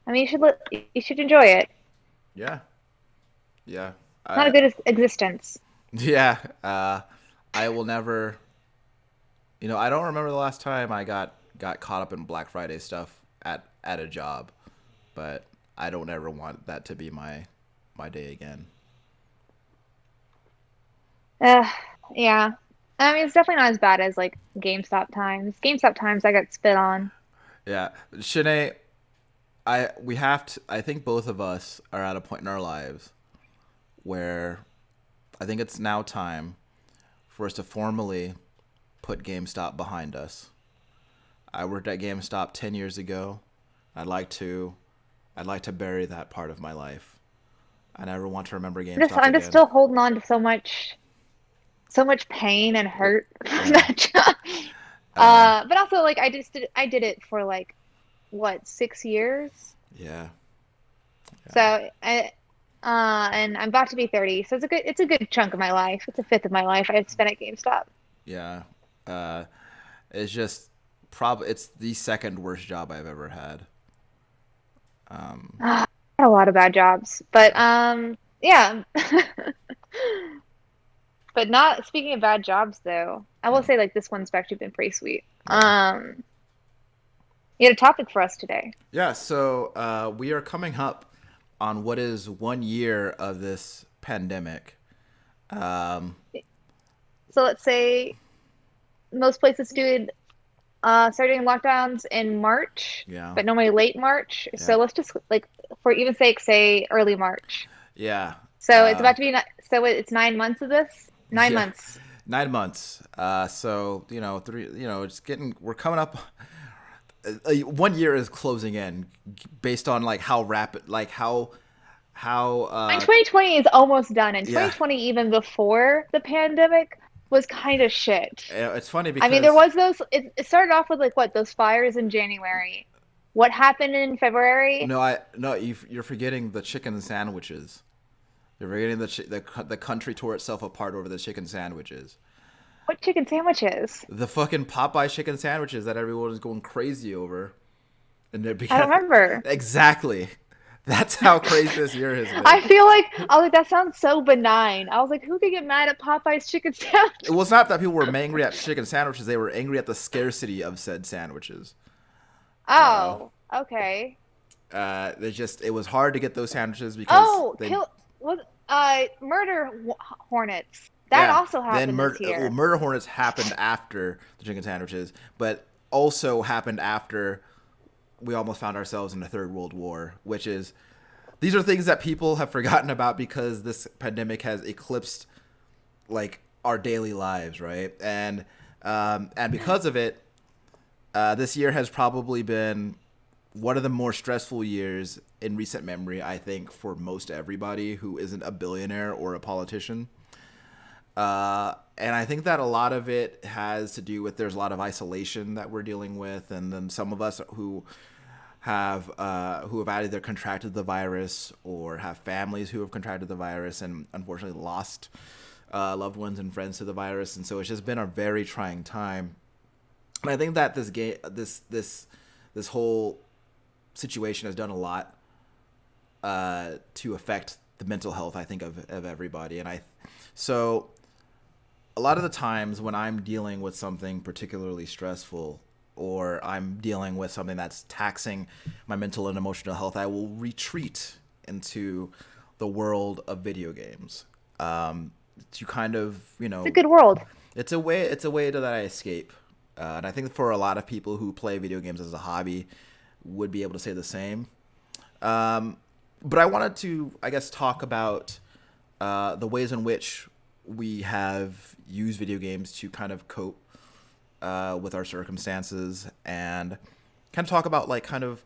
I mean, you should enjoy it. Yeah. Yeah. Not a I good existence. yeah. I will never. I don't remember the last time I got caught up in Black Friday stuff at a job, but I don't ever want that to be my day again. Uh, yeah. I mean, it's definitely not as bad as like GameStop times. GameStop times I got spit on. Yeah, Shanae, I think both of us are at a point in our lives where I think it's now time for us to formally put GameStop behind us. I worked at GameStop 10 years ago. I'd like to bury that part of my life. I never want to remember GameStop I'm just again. still holding on to so much pain and hurt from Yeah. that job. Um, But also like I did it for like what, 6 years? yeah. So and I'm about to be 30, so it's a good chunk of my life. It's a fifth of my life I've spent at GameStop. Yeah. Uh, it's just it's the second worst job I've ever had. Um, I had a lot of bad jobs, but yeah. But not speaking of bad jobs though, I will yeah. say like this one's actually been pretty sweet. Yeah. You had a topic for us today. Yeah, so we are coming up on what is 1 year of this pandemic. Um, So let's say most places start doing lockdowns in March, yeah, but normally late March. yeah, So let's just like for even sake say early March. yeah, So it's about to be so it's 9 months of this. Nine yeah. months. 9 months. So three. It's getting. We're coming up. 1 year is closing in, based on like how rapid, like how I mean, 2020 is almost done, and yeah. 2020 even before the pandemic was kind of shit. It's funny I mean, there because was those. It started off with like what those fires in January. What happened in February? no, you're forgetting the chicken sandwiches. You're forgetting the country tore itself apart over the chicken sandwiches. What chicken sandwiches? The fucking Popeye chicken sandwiches that everyone is going crazy over, and they I don't began remember. exactly. That's how crazy this year has I been. feel like I was like that sounds so benign. I was like, who could get mad at Popeye's chicken It sandwich? was not that people were angry at chicken sandwiches; they were angry at the scarcity of said sandwiches. Uh, Oh, okay. it was hard to get those sandwiches because Oh, they kill was hornets. That yeah. also Then happened this year. murder hornets happened after the chicken sandwiches, but also happened after we almost found ourselves in a third world war, which is these are things that people have forgotten about because this pandemic has eclipsed like our daily lives, right? And because of it, this year has probably been one of the more stressful years in recent memory, I think, for most everybody who isn't a billionaire or a politician. And I think that a lot of it has to do with there's a lot of isolation that we're dealing with, and then some of us who have either contracted the virus or have families who have contracted the virus and unfortunately lost loved ones and friends to the virus, and so it's just been a very trying time. And I think that this whole situation has done a lot to affect the mental health, I think, of everybody. So a lot of the times when I'm dealing with something particularly stressful or I'm dealing with something that's taxing my mental and emotional health, I will retreat into the world of video games. To kind of, It's a good world. it's a way that I escape. And I think for a lot of people who play video games as a hobby would be able to say the same. But I wanted to, I guess, talk about the ways in which we have used video games to kind of cope with our circumstances and kind of talk about like kind of,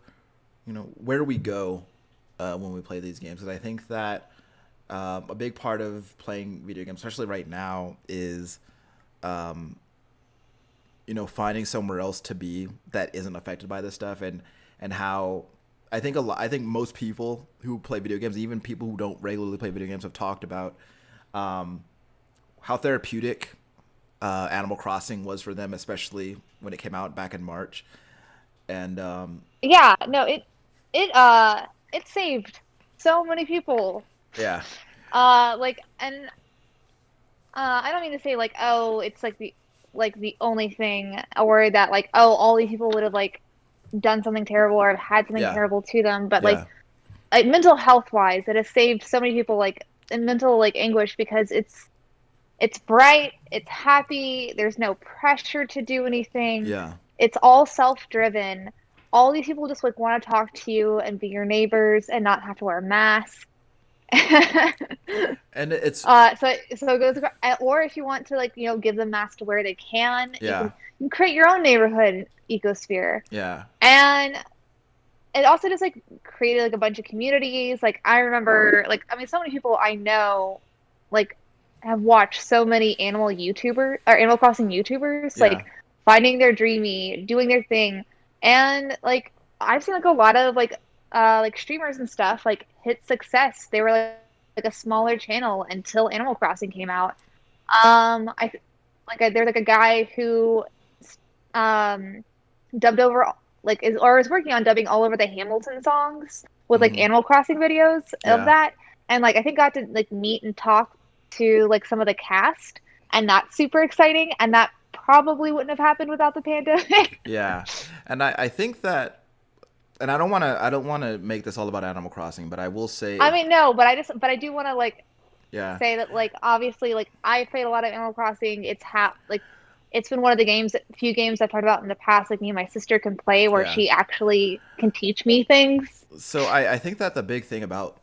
where do we go when we play these games. Because I think that a big part of playing video games, especially right now, is finding somewhere else to be that isn't affected by this stuff, and how I think most people who play video games, even people who don't regularly play video games, have talked about how therapeutic Animal Crossing was for them, especially when it came out back in March. And Yeah, no, it saved so many people. yeah, Like, and I don't mean to say like, oh, it's like the only thing, or that like, oh, all these people would have like done something terrible or have had something yeah, terrible to them, but yeah, like mental health wise, it has saved so many people like in mental like anguish because it's bright, it's happy, there's no pressure to do anything. yeah, It's all self-driven. all these people just like want to talk to you and be your neighbors and not have to wear a mask. And it's So it goes, or if you want to like give them masks to where they can, yeah, you can create your own neighborhood ecosphere, yeah, and it also just like created like a bunch of communities. Like I remember, like I mean, so many people I know, like have watched so many Animal Crossing YouTubers, yeah, like finding their dreamy, doing their thing, and like I've seen like a lot of like streamers and stuff like hit success. They were like a smaller channel until Animal Crossing came out. There's like a guy who um dubbed over like is working on dubbing all over the Hamilton songs with like hmm, Animal Crossing videos of yeah. that, and like I think got to like meet and talk to like some of the cast, and that's super exciting, and that probably wouldn't have happened without the pandemic. Yeah, and I think that, and I don't want to make this all about Animal Crossing, but I will say, I mean, no, but I do want to like yeah, say that like obviously like I played a lot of Animal Crossing. It's been one of the few games I've talked about in the past. Like me and my sister can play where yeah. she actually can teach me things. So I think that the big thing about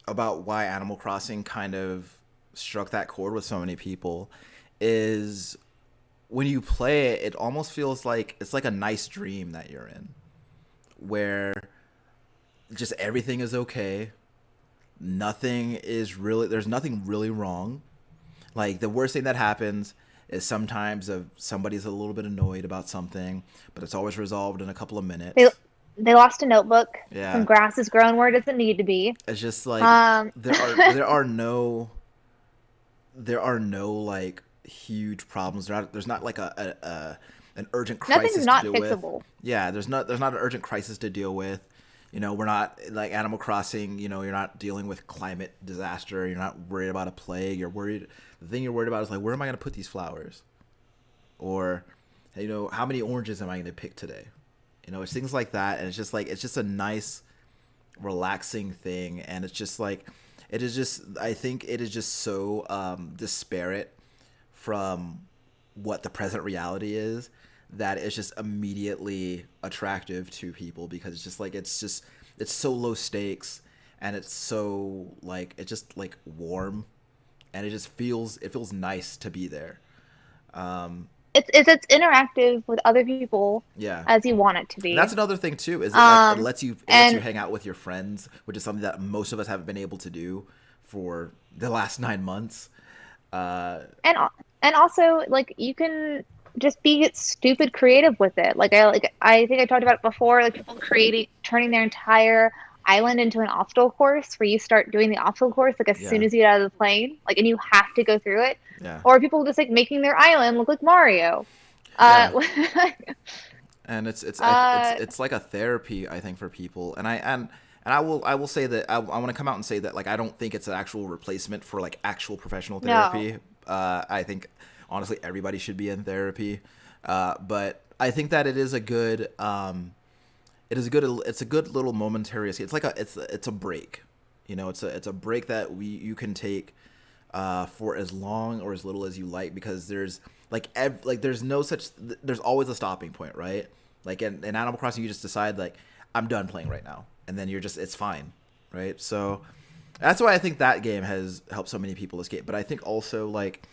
why Animal Crossing kind of struck that chord with so many people is when you play it, it almost feels like it's like a nice dream that you're in, where just everything is okay. There's nothing really wrong. Like the worst thing that happens is sometimes somebody's a little bit annoyed about something, but it's always resolved in a couple of They minutes. they lost a notebook. Some Yeah, grass is grown where it doesn't need to be. it's just like Um, there are no like huge problems. There's not like an urgent Nothing's crisis to not deal with. fixable. Yeah, there's not an urgent crisis to deal with. We're not like Animal Crossing. You're not dealing with climate disaster. You're not worried about a plague. The thing you're worried about is like, where am I going to put these flowers? Or, how many oranges am I going to pick today? It's things like that, and it's just a nice, relaxing thing, and it's just like, it is just. I think it is just so disparate from what the present reality is, that it's just immediately attractive to people, because it's so low stakes, and it's so like it's just like warm, and it feels nice to be there. Um, It's interactive with other people yeah. as you want it to And be. that's another thing too, is it Um, lets you and hang out with your friends, which is something that most of us haven't been able to do for the last 9 months. Uh, and and also like you can just be stupid creative with it. I think I talked about it before. Like people turning their entire island into an obstacle course where you start doing the obstacle course like as soon yeah, as you get out of the plane, like and you have to go through it. yeah, Or people just like making their island look like Mario. yeah. Uh, And it's uh, it's like a therapy, I think, for people. And I will say that I want to come out and say that, like, I don't think it's an actual replacement for like actual professional no. therapy. I think honestly everybody should be in therapy. But I think that it's a good little momentary escape. It's a break. It's a break that you can take for as long or as little as you like, because there's no such, there's always a stopping point, right? Like in Animal Crossing, you just decide like, I'm done playing right now, and then it's fine, right? So that's why I think that game has helped so many people escape. But I think also, like,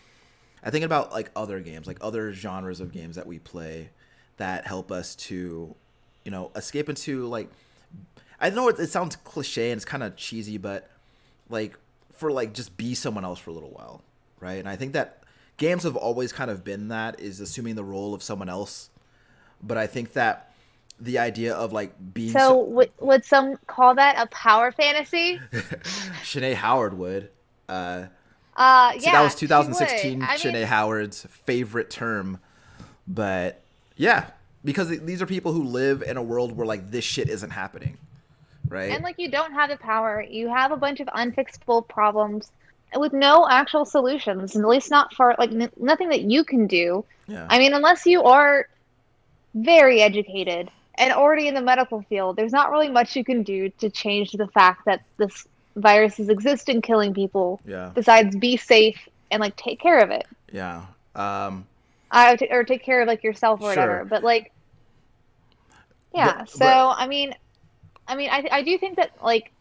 I think about like other games, like other genres of games that we play that help us to, escape into, like, I know it sounds cliche and it's kind of cheesy, but like, for like, just be someone else for a little while, right? And I think that games have always kind of been that, is assuming the role of someone else. But I think that the idea of like being So would some call that a power fantasy? Shanae Howard would. See, that was Yeah, she would. 2016 I Shanae mean, Howard's favorite term. But yeah, because these are people who live in a world where like this shit isn't happening, and right? like you don't have the power. You have a bunch of unfixable problems with no actual solutions, and at least not for like nothing that you can do. Yeah, I mean, unless you are very educated and already in the medical field, there's not really much you can do to change the fact that this virus is existing, killing people, yeah, besides be safe and like take care of it. yeah. Or take care of like yourself or Sure. whatever. But like Yeah. So But I do think that like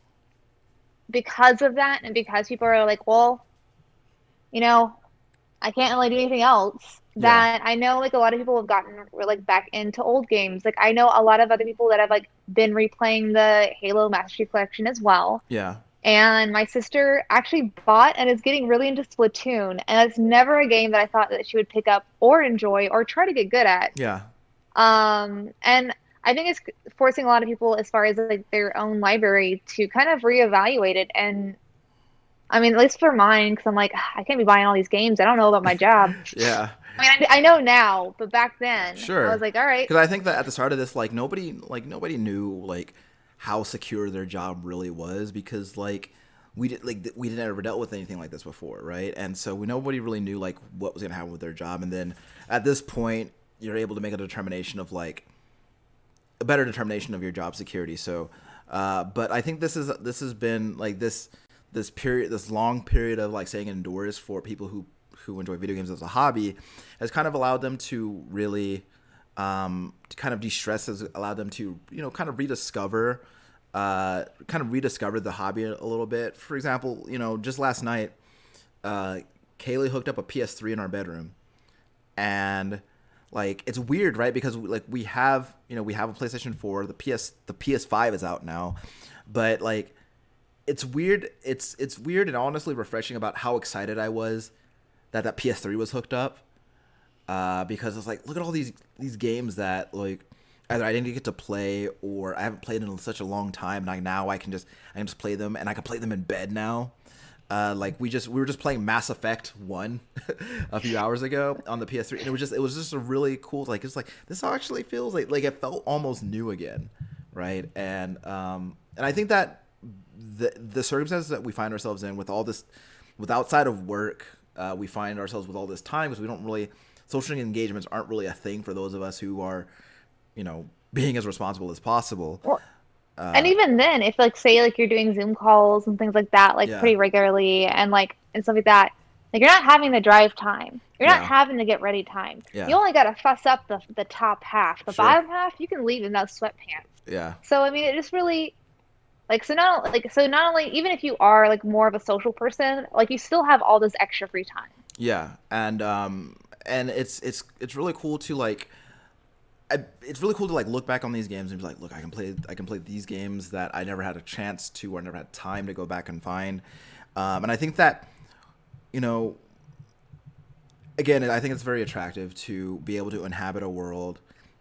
because of that and because people are like, well, you know, I can't really do anything else. yeah, That I know like a lot of people have gotten like back into old games. Like I know a lot of other people that have like been replaying the Halo Master Chief Collection as well. yeah, And my sister actually bought and is getting really into Splatoon. And it's never a game that I thought that she would pick up or enjoy or try to get good at. yeah, And I think it's forcing a lot of people as far as like their own library to kind of reevaluate it. And I mean, at least for mine, because I'm like, I can't be buying all these games. I don't know about my job. yeah. I mean, I know now, but back then, I was Sure. like, all right. Because I think that at the start of this, nobody knew like how secure their job really was because we didn't ever dealt with anything like this before, right? And so nobody really knew like what was gonna happen with their job. And then at this point, you're able to make a determination of like a better determination of your job security. So, but I think this has been like this long period of like staying indoors for people who enjoy video games as a hobby has kind of allowed them to really to kind of de-stress, has allowed them to kind of rediscover the hobby a little bit. For example, just last night, Kaylee hooked up a PS3 in our bedroom, and like it's weird, right? Because like we have a PlayStation 4, the PS5 is out now, but like it's weird. It's weird and honestly refreshing about how excited I was that PS3 was hooked up, because it's like, look at all these games that like either I didn't get to play or I haven't played in such a long time. And now I can just play them, and I can play them in bed now. Like we were just playing Mass Effect 1 a few hours ago on the PS3, and it was just a really cool, like it's like this actually feels like it felt almost new again, right? And I think that the circumstances that we find ourselves in with all this, with outside of work, we find ourselves with all this time because we don't really, social engagements aren't really a thing for those of us who are, being as responsible as possible. Well, and even then, if like say like you're doing Zoom calls and things like that, like Yeah, pretty regularly and like and stuff like that, like you're not having the drive time. You're not yeah, having to get ready time. yeah, You only got to fuss up the top half. The sure, bottom half, you can leave in those sweatpants. yeah, So I mean, it just really like so not only even if you are like more of a social person, like you still have all this extra free time. yeah, and it's really cool to like. It's really cool to like look back on these games and be like, look, I can play these games that I never had a chance to or never had time to go back and find. And I think that, again, I think it's very attractive to be able to inhabit a world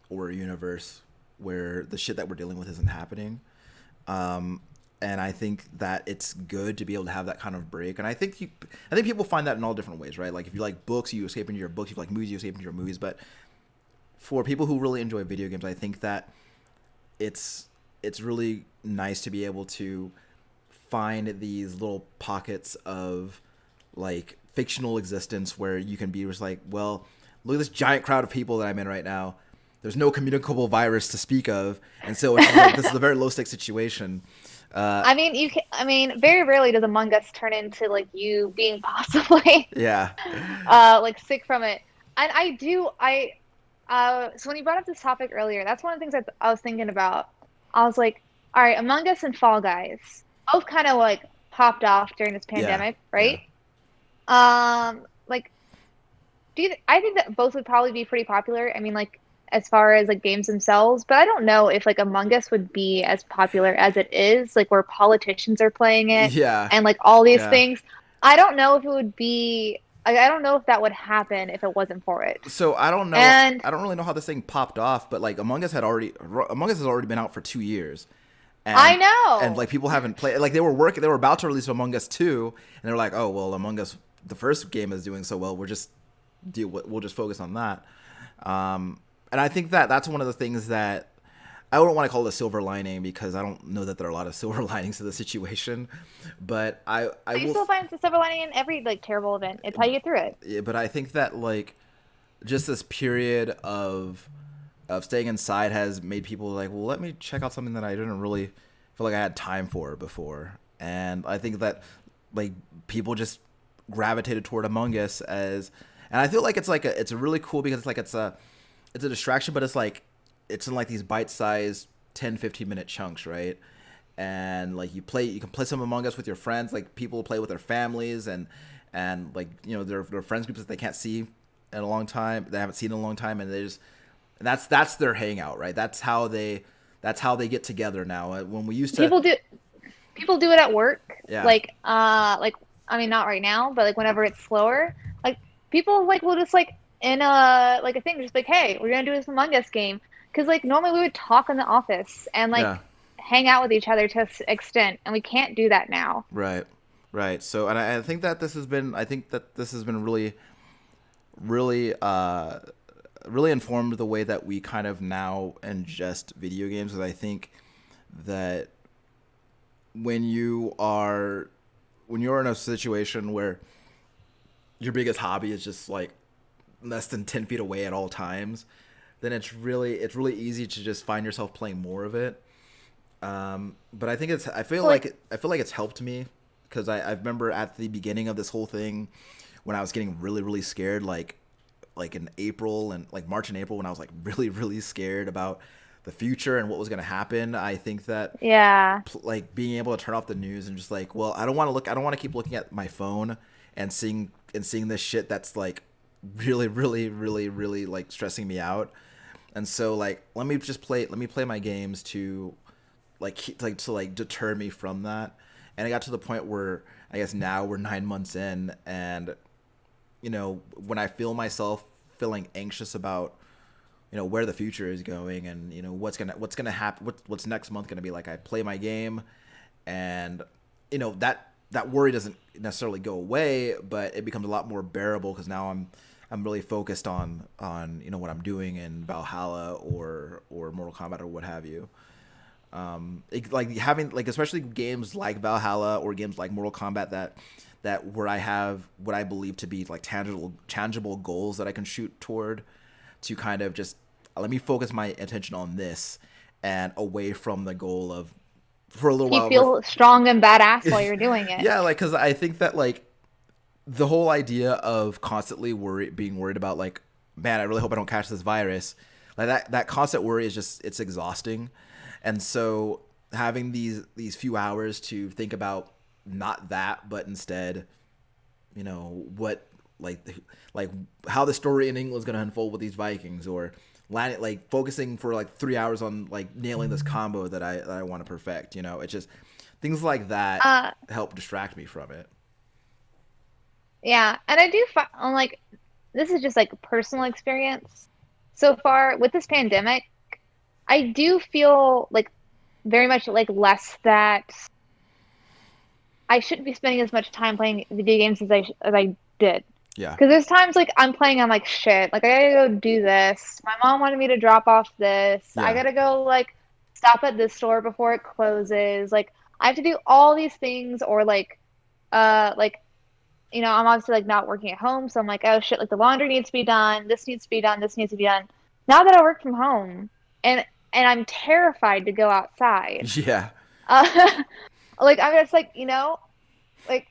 or a universe where the shit that we're dealing with isn't happening. And I think that it's good to be able to have that kind of break. And I think people find that in all different ways, right? Like if you like books, you escape into your books. If you like movies, you escape into your movies. But for people who really enjoy video games, I think that it's really nice to be able to find these little pockets of like fictional existence where you can be just like, well, look at this giant crowd of people that I'm in right now. There's no communicable virus to speak of, and so it's like, this is a very low stakes situation. I mean, I mean, very rarely does Among Us turn into like you being possibly Yeah, like sick from it. And so when you brought up this topic earlier, that's one of the things that I was thinking about. I was like, all right, Among Us and Fall Guys both kind of like popped off during this yeah, pandemic, yeah. right? Like, I think that both would probably be pretty popular. I mean, like as far as like games themselves, but I don't know if like Among Us would be as popular as it is, like where politicians are playing it Yeah, and like all these yeah. things. I don't know if it would be. Like, I don't know if that would happen if it wasn't for it. So I don't know. And I don't really know how this thing popped off, but like Among Us has already been out for 2 years, I and know. like people haven't played. Like they were about to release Among Us 2, and they're like, oh well, Among Us, the first game is doing so well. We'll just focus on that. And I think that that's one of the things that I wouldn't want to call it a silver lining because I don't know that there are a lot of silver linings to the situation, but I But you will. still find the silver lining in every like terrible event. It's how you get through it. Yeah, but I think that like just this period of staying inside has made people like, well, let me check out something that I didn't really feel like I had time for before. And I think that like people just gravitated toward Among Us as, and I feel like it's really cool because it's a distraction, but it's like it's in like these bite-sized 10-15 minute chunks, right? And like you can play some Among Us with your friends, like people play with their families, and like, you know, their friends groups that they can't see in a long time, they haven't seen in a long time, and they just, and that's their hangout, right? That's how they get together now. When we used to, people do it at work. yeah, Like I mean, not right now, but like whenever it's slower, like people like will just like in a thing, just like, hey, we're gonna do this Among Us game, because like normally we would talk in the office and yeah, like hang out with each other to an extent, and we can't do that now. right, right. So, and I think that this has been really, really, really informed the way that we kind of now ingest video games. Because I think that when you're in a situation where your biggest hobby is just like less than 10 feet away at all times, then it's really easy to just find yourself playing more of it. But I feel like it's helped me, because I remember at the beginning of this whole thing when I was getting really, really scared, like in April, and like March and April, when I was like really, really scared about the future and what was going to happen. I think that, Yeah. like, being able to turn off the news and just like, well, I don't want to keep looking at my phone and seeing this shit that's like really, really, really, really like stressing me out. And so like, let me play my games to like deter me from that. And I got to the point where I guess now we're 9 months in, and you know, when I feel myself feeling anxious about, you know, where the future is going, and you know what's gonna happen, what's next month gonna be like, I play my game, and you know that worry doesn't necessarily go away, but it becomes a lot more bearable, because now I'm really focused on you know what I'm doing in Valhalla or Mortal Kombat or what have you. Like having, like, especially games like Valhalla or games like Mortal Kombat that where I have what I believe to be like tangible goals that I can shoot toward, to kind of just let me focus my attention on this and away from the goal of, for a little You while. feel strong and badass while you're doing it. Yeah, like, because I think that like the whole idea of constantly being worried about, like, man, I really hope I don't catch this virus, like that constant worry is just, it's exhausting. And so having these few hours to think about not that, but instead, you know, what, like how the story in England is going to unfold with these Vikings, or landing, like focusing for like 3 hours on like nailing this combo that I want to perfect. You know, it's just things like that help distract me from it. Yeah, and I do find, like, this is just like personal experience so far with this pandemic. I do feel like very much like less that I shouldn't be spending as much time playing video games as I did. Yeah. Because there's times like I'm playing, I'm like, shit, like I gotta go do this. My mom wanted me to drop off this. I Yeah. gotta go like stop at this store before it closes. Like I have to do all these things, or like you know, I'm obviously like not working at home, so I'm like, oh shit, like the laundry needs to be done, this needs to be done, this needs to be done. Now that I work from home, and I'm terrified to go outside. Yeah. Uh, like I'm just like, you know, like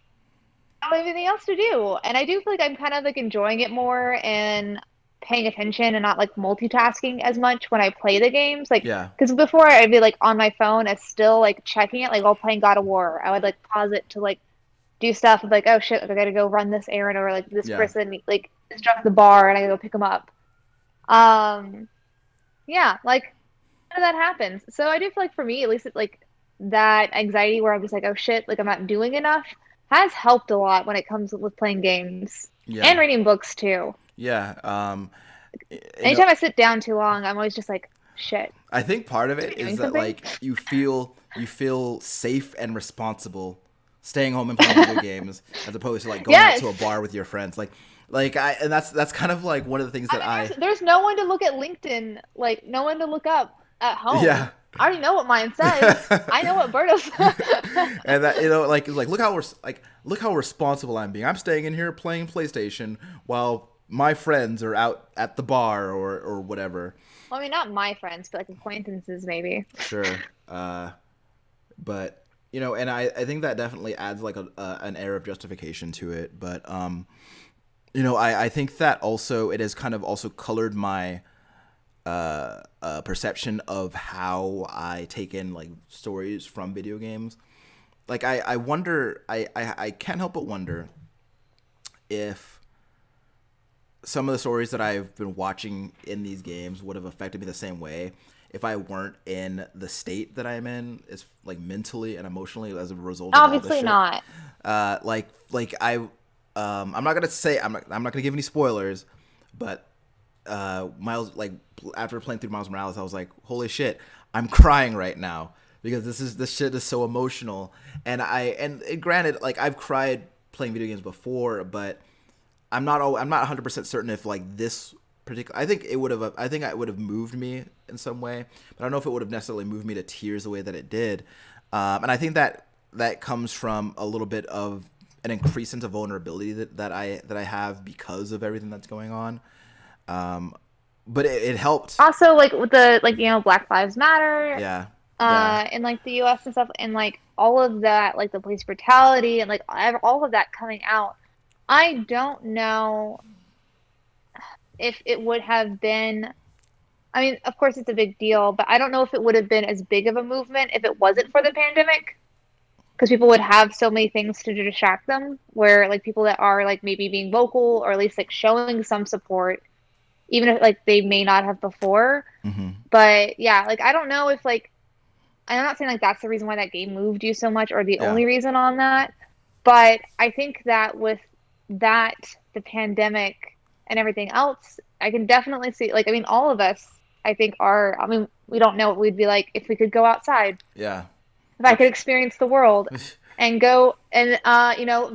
I don't have anything else to do. And I do feel like I'm kind of like enjoying it more and paying attention and not like multitasking as much when I play the games. Like, Yeah. because before I'd be like on my phone and still like checking it, like while playing God of War. I would like pause it to like do stuff of like, oh shit, like, I gotta go run this errand, or like this Yeah. person like is drunk at the bar and I gotta go pick them up. Um, yeah, like none of that happens. So I do feel like for me, at least, like that anxiety where I'm just like, oh shit, like I'm not doing enough, has helped a lot when it comes with playing games and Yeah. reading books too. Yeah. You know, Anytime I sit down too long, I'm always just like, shit, I think part of should I it be is doing that something? like you feel safe and responsible staying home and playing video games, as opposed to like going out Yes. to a bar with your friends. Like I and that's kind of like one of the things I that mean, there's no one to look at LinkedIn, like no one to look up at home. yeah. I already know what mine says. I know what Berto says. And that, you know, like, it's like, look how responsible I'm being. I'm staying in here playing PlayStation while my friends are out at the bar or whatever. Well, I mean, not my friends, but like acquaintances, maybe. Sure. But you know, and I think that definitely adds like an air of justification to it. But you know, I think that also it has kind of also colored my perception of how I take in like stories from video games. Like I wonder, I can't help but wonder if some of the stories that I've been watching in these games would have affected me the same way if I weren't in the state that I'm in, is like mentally and emotionally as a result of all this Obviously shit. not. I'm not gonna say I'm not gonna give any spoilers, but Miles, like after playing through Miles Morales, I was like, holy shit, I'm crying right now because this shit is so emotional. And granted, like I've cried playing video games before, but I'm not 100% certain if like this particular. I think it would have moved me in some way, but I don't know if it would have necessarily moved me to tears the way that it did. And I think that comes from a little bit of an increase into vulnerability that I have because of everything that's going on. But it helped. Also, like with the Black Lives Matter, Yeah. Yeah. in like the U.S. and stuff, and like all of that, like the police brutality and like all of that coming out. I don't know if it would have been. I mean, of course, it's a big deal, but I don't know if it would have been as big of a movement if it wasn't for the pandemic, because people would have so many things to distract them. Where like people that are like maybe being vocal or at least like showing some support, even if like they may not have before. Mm-hmm. But yeah, like I don't know if like I'm not saying like that's the reason why that game moved you so much or the Yeah. only reason on that, but I think that with that, the pandemic and everything else, I can definitely see like I mean all of us I think are I mean we don't know what we'd be like if we could go outside. Yeah. If I could experience the world and go and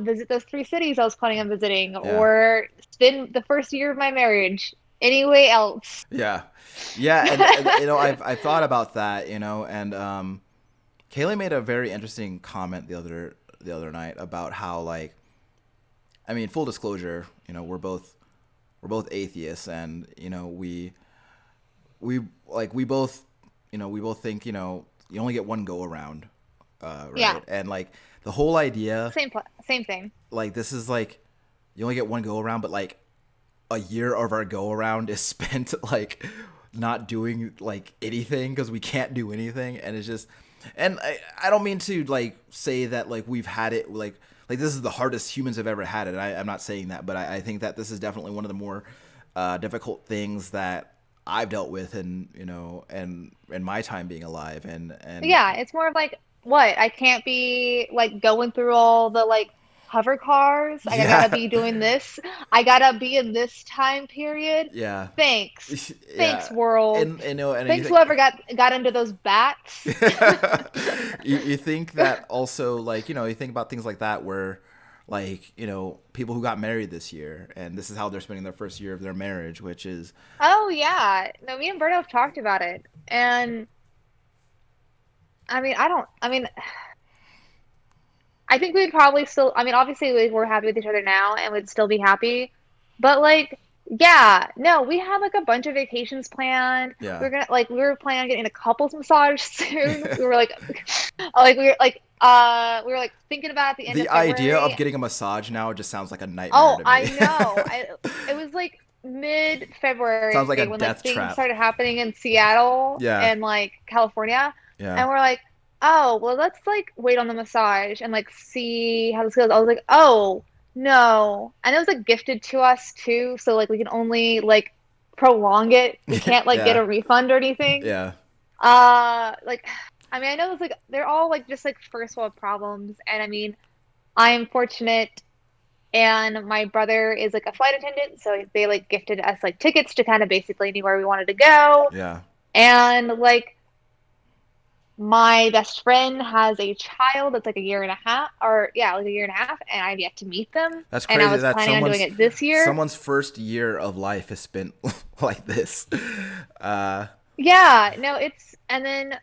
visit those 3 cities I was planning on visiting, Yeah. or spend the first year of my marriage anyway else. Yeah. Yeah, and I've thought about that, and Kaylee made a very interesting comment the other night about how, like, I mean, full disclosure, we're both atheists, and we both think you only get one go around, right? Yeah. And like the whole idea, Same thing. like this is like you only get one go around, but like a year of our go around is spent like not doing like anything because we can't do anything, and it's just, and I don't mean to like say that like we've had it like this is the hardest humans have ever had it. I'm not saying that, but I think that this is definitely one of the more difficult things that I've dealt with, and and in my time being alive, and Yeah, it's more of like what I can't be like going through all the like hover cars. I Yeah. gotta be doing this. I gotta be in this time period. Yeah. Thanks. Yeah. Thanks, world. And Thanks, whoever got into those bats. you think that also, like, you think about things like that where, like, people who got married this year, and this is how they're spending their first year of their marriage, which is, Oh yeah. No, me and Berto have talked about it. And I mean, I think we'd probably still, I mean, obviously we're happy with each other now and would still be happy. But like, yeah, no, we have like a bunch of vacations planned. Yeah. We were planning on getting a couples massage soon. We were like, we were like thinking about it at the end of the February. idea of getting a massage now just sounds like a nightmare Oh, to me. I know. It was like mid-February Sounds like a when death like things trap. started happening in Seattle Yeah. and like California. Yeah. And we're like, oh, well, let's like wait on the massage and like see how this goes. I was like, oh, no. And it was like gifted to us too. So like we can only like prolong it. We can't like get Yeah. a refund or anything. Yeah. Like, I mean, I know it's like they're all like just like first world problems. And I mean, I am fortunate, and my brother is like a flight attendant. So they like gifted us like tickets to kind of basically anywhere we wanted to go. Yeah. And like, my best friend has a child that's like a year and a half, and I've yet to meet them. That's And crazy I was that planning on doing it this year. someone's first year of life is spent like this. Yeah, no, and then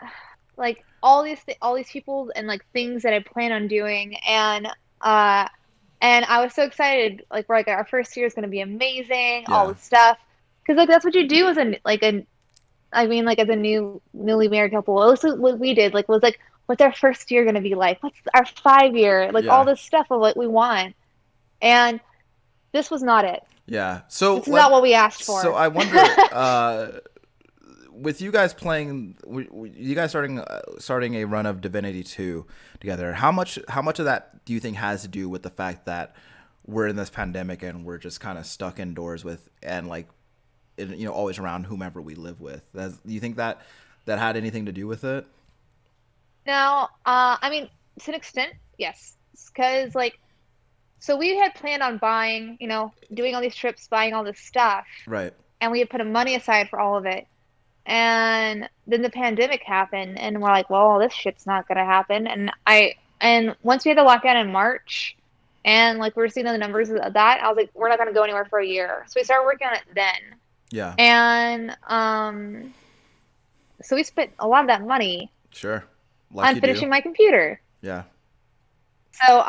like all these people and like things that I plan on doing, and I was so excited. Like we're like our first year is going to be amazing, all Yeah. this stuff, because like that's what you do as a newly married couple. At least what we did, like, was like, what's our first year gonna be like? What's our 5 year? Like Yeah. all this stuff of what we want. And this was not it. Yeah. So This is not what we asked for. So I wonder, with you guys playing, you guys starting a run of Divinity 2 together. How much of that do you think has to do with the fact that we're in this pandemic and we're just kind of stuck indoors with and like, always around whomever we live with? Do you think that had anything to do with it? Now, I mean, to an extent, yes, because like, so we had planned on buying, doing all these trips, buying all this stuff, Right. and we had put money aside for all of it. And then the pandemic happened, and we're like, well, this shit's not gonna happen. And once we had the lockdown in March, and like we were seeing the numbers of that, I was like, we're not gonna go anywhere for a year. So we started working on it then. Yeah. And so we spent a lot of that money Sure. Like on you do. finishing my computer. Yeah. So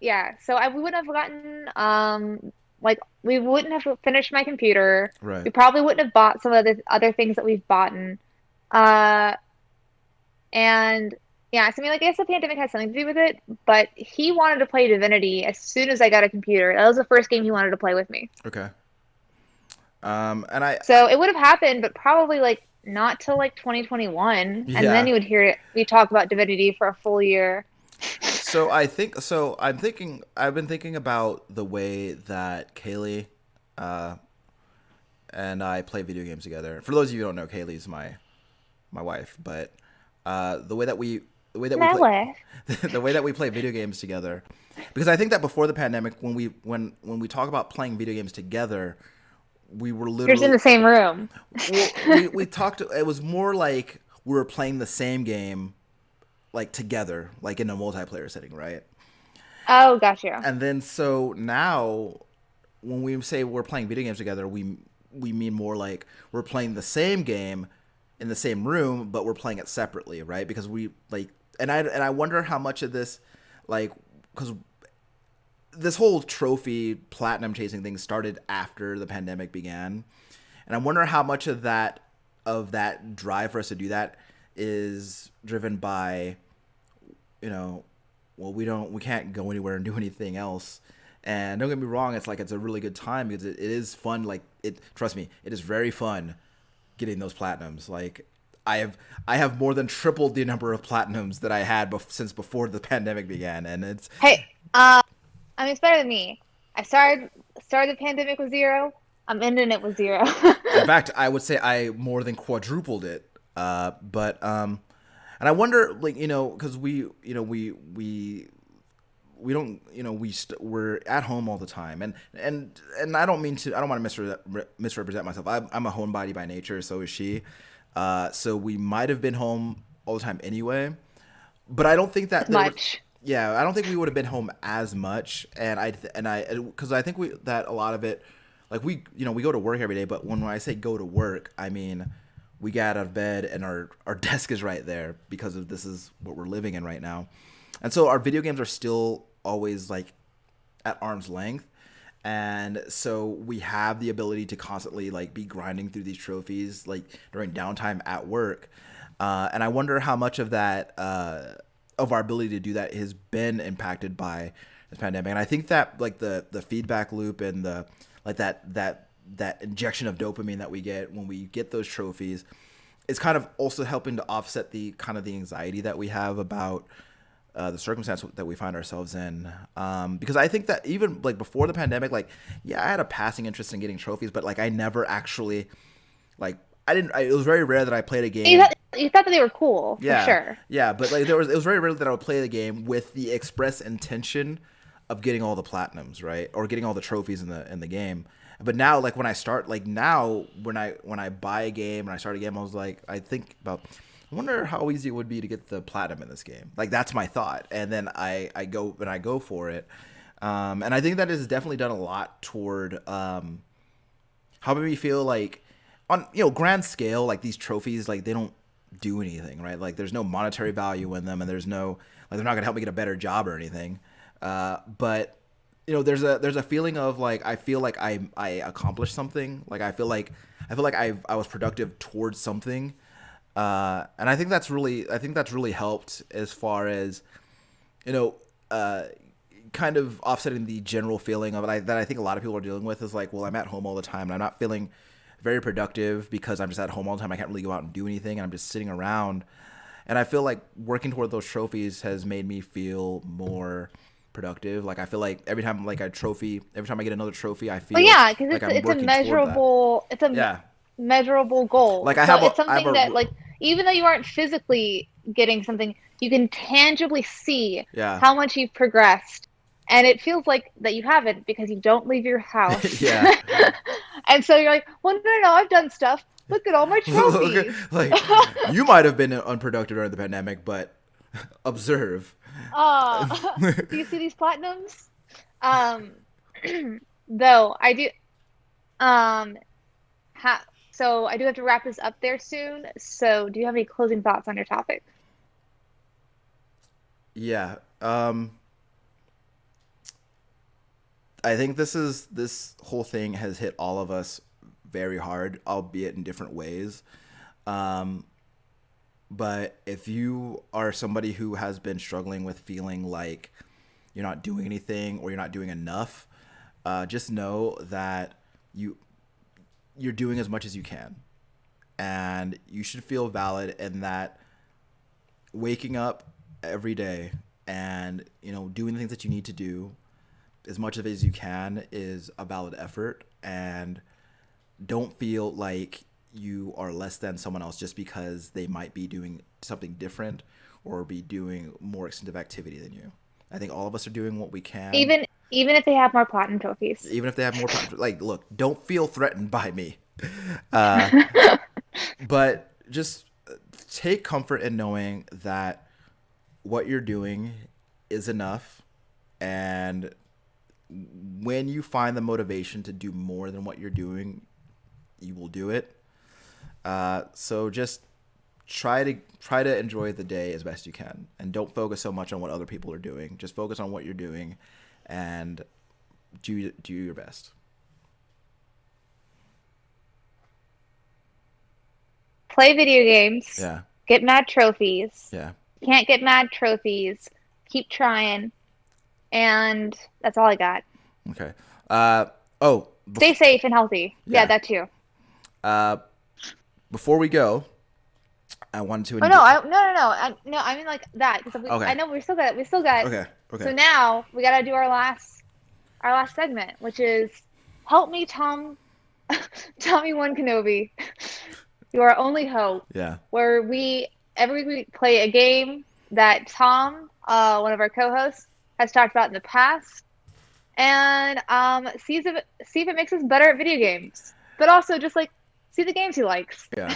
we wouldn't have gotten like we wouldn't have finished my computer. Right. We probably wouldn't have bought some of the other things that we've bought. Uh, and yeah, so I mean, like, I guess the pandemic has something to do with it, but he wanted to play Divinity as soon as I got a computer. That was the first game he wanted to play with me. Okay. And I So it would have happened, but probably like not till like 2021, and then yeah. you would hear it. We talk about Divinity for a full year. I've been thinking about the way that Kaylee uh, and I play video games together. For those of you who don't know, Kaylee's my wife, but the way that we My play wife. the way that we play video games together, because I think that before the pandemic, when we talk about playing video games together, we were You're just in literally the same room. we talked. It was more like we were playing the same game like together, like in a multiplayer setting, right? Oh, gotcha. And then so now, when we say we're playing video games together, we mean more like we're playing the same game in the same room, but we're playing it separately, right? Because we like, and I wonder how much of this, like, because this whole trophy platinum chasing thing started after the pandemic began, and I wonder how much of that drive for us to do that is driven by, well, we can't go anywhere and do anything else. And don't get me wrong, it's a really good time because it is fun. Like, trust me, it is very fun getting those platinums. Like, I have more than tripled the number of platinums that I had since before the pandemic began, and it's Hey, I mean, it's better than me. I started the pandemic with zero. I'm ending it with zero. in fact, I would say I more than quadrupled it. And I wonder, like, because we don't, we're at home all the time, and I don't want to misrepresent myself. I'm a homebody by nature, so is she. So we might have been home all the time anyway, but I don't think that Much. yeah, I don't think we would have been home as much, because I think that a lot of it, like, we go to work every day, but when I say go to work, I mean we get out of bed and our desk is right there because this is what we're living in right now, and so our video games are still always like at arm's length, and so we have the ability to constantly like be grinding through these trophies like during downtime at work, and I wonder how much of that of our ability to do that has been impacted by this pandemic. And I think that like the feedback loop and the like that injection of dopamine that we get when we get those trophies is kind of also helping to offset the kind of the anxiety that we have about the circumstance that we find ourselves in. Because I think that even like before the pandemic, like, yeah, I had a passing interest in getting trophies, but like I never actually like it was very rare that I played a game. You thought that they were cool, for Yeah, sure. yeah, but like it was very rare that I would play the game with the express intention of getting all the platinums, right, or getting all the trophies in the game. But now, like when I start, like now when I buy a game and I start a game, I think about, I wonder how easy it would be to get the platinum in this game. Like that's my thought, and then I go for it, and I think that has definitely done a lot toward helping me feel like on grand scale, like these trophies, like they don't do anything, right? Like there's no monetary value in them, and there's no, like, they're not gonna help me get a better job or anything. But there's a feeling of like I feel like I accomplished something. Like I feel like I was productive towards something, and I think that's really helped as far as kind of offsetting the general feeling of it that I think a lot of people are dealing with is like, well, I'm at home all the time and I'm not feeling very productive because I'm just at home all the time. I can't really go out and do anything, and I'm just sitting around. And I feel like working toward those trophies has made me feel more productive. Like I feel like every time I get another trophy, I feel Well, yeah, because like I'm it's a working toward that. measurable, Yeah. measurable goal. Like So it's something that, like, even though you aren't physically getting something, you can tangibly see yeah. how much you've progressed. And it feels like that you haven't because you don't leave your house. Yeah. And so you're like, well, no, I've done stuff. Look at all my trophies. Like, you might have been unproductive during the pandemic, but observe. Do you see these platinums? Though I do, so I do have to wrap this up there soon. So do you have any closing thoughts on your topic? Yeah. I think this whole thing has hit all of us very hard, albeit in different ways. But if you are somebody who has been struggling with feeling like you're not doing anything or you're not doing enough, just know that you're doing as much as you can, and you should feel valid in that. Waking up every day and doing the things that you need to do as much of it as you can is a valid effort, and don't feel like you are less than someone else just because they might be doing something different or be doing more extensive activity than you. I think all of us are doing what we can. Even if they have more platinum trophies. Even if they have more platinum, like, look, don't feel threatened by me. But just take comfort in knowing that what you're doing is enough, and when you find the motivation to do more than what you're doing, you will do it. So just try to enjoy the day as best you can, and don't focus so much on what other people are doing. Just focus on what you're doing and do your best. Play video games. Yeah. Get mad trophies. Yeah. Can't get mad trophies. Keep trying. And that's all I got. Okay. Stay safe and healthy. Yeah, that too. Before we go, I wanted to. No. I mean like that because Okay. I know we still got. Okay. So now we gotta do our last segment, which is help me, Tommy One Kenobi. You are only hope. Yeah. Where every week we play a game that Tom, one of our co-hosts, has talked about in the past, and see if it makes us better at video games, but also just like see the games he likes. Yeah.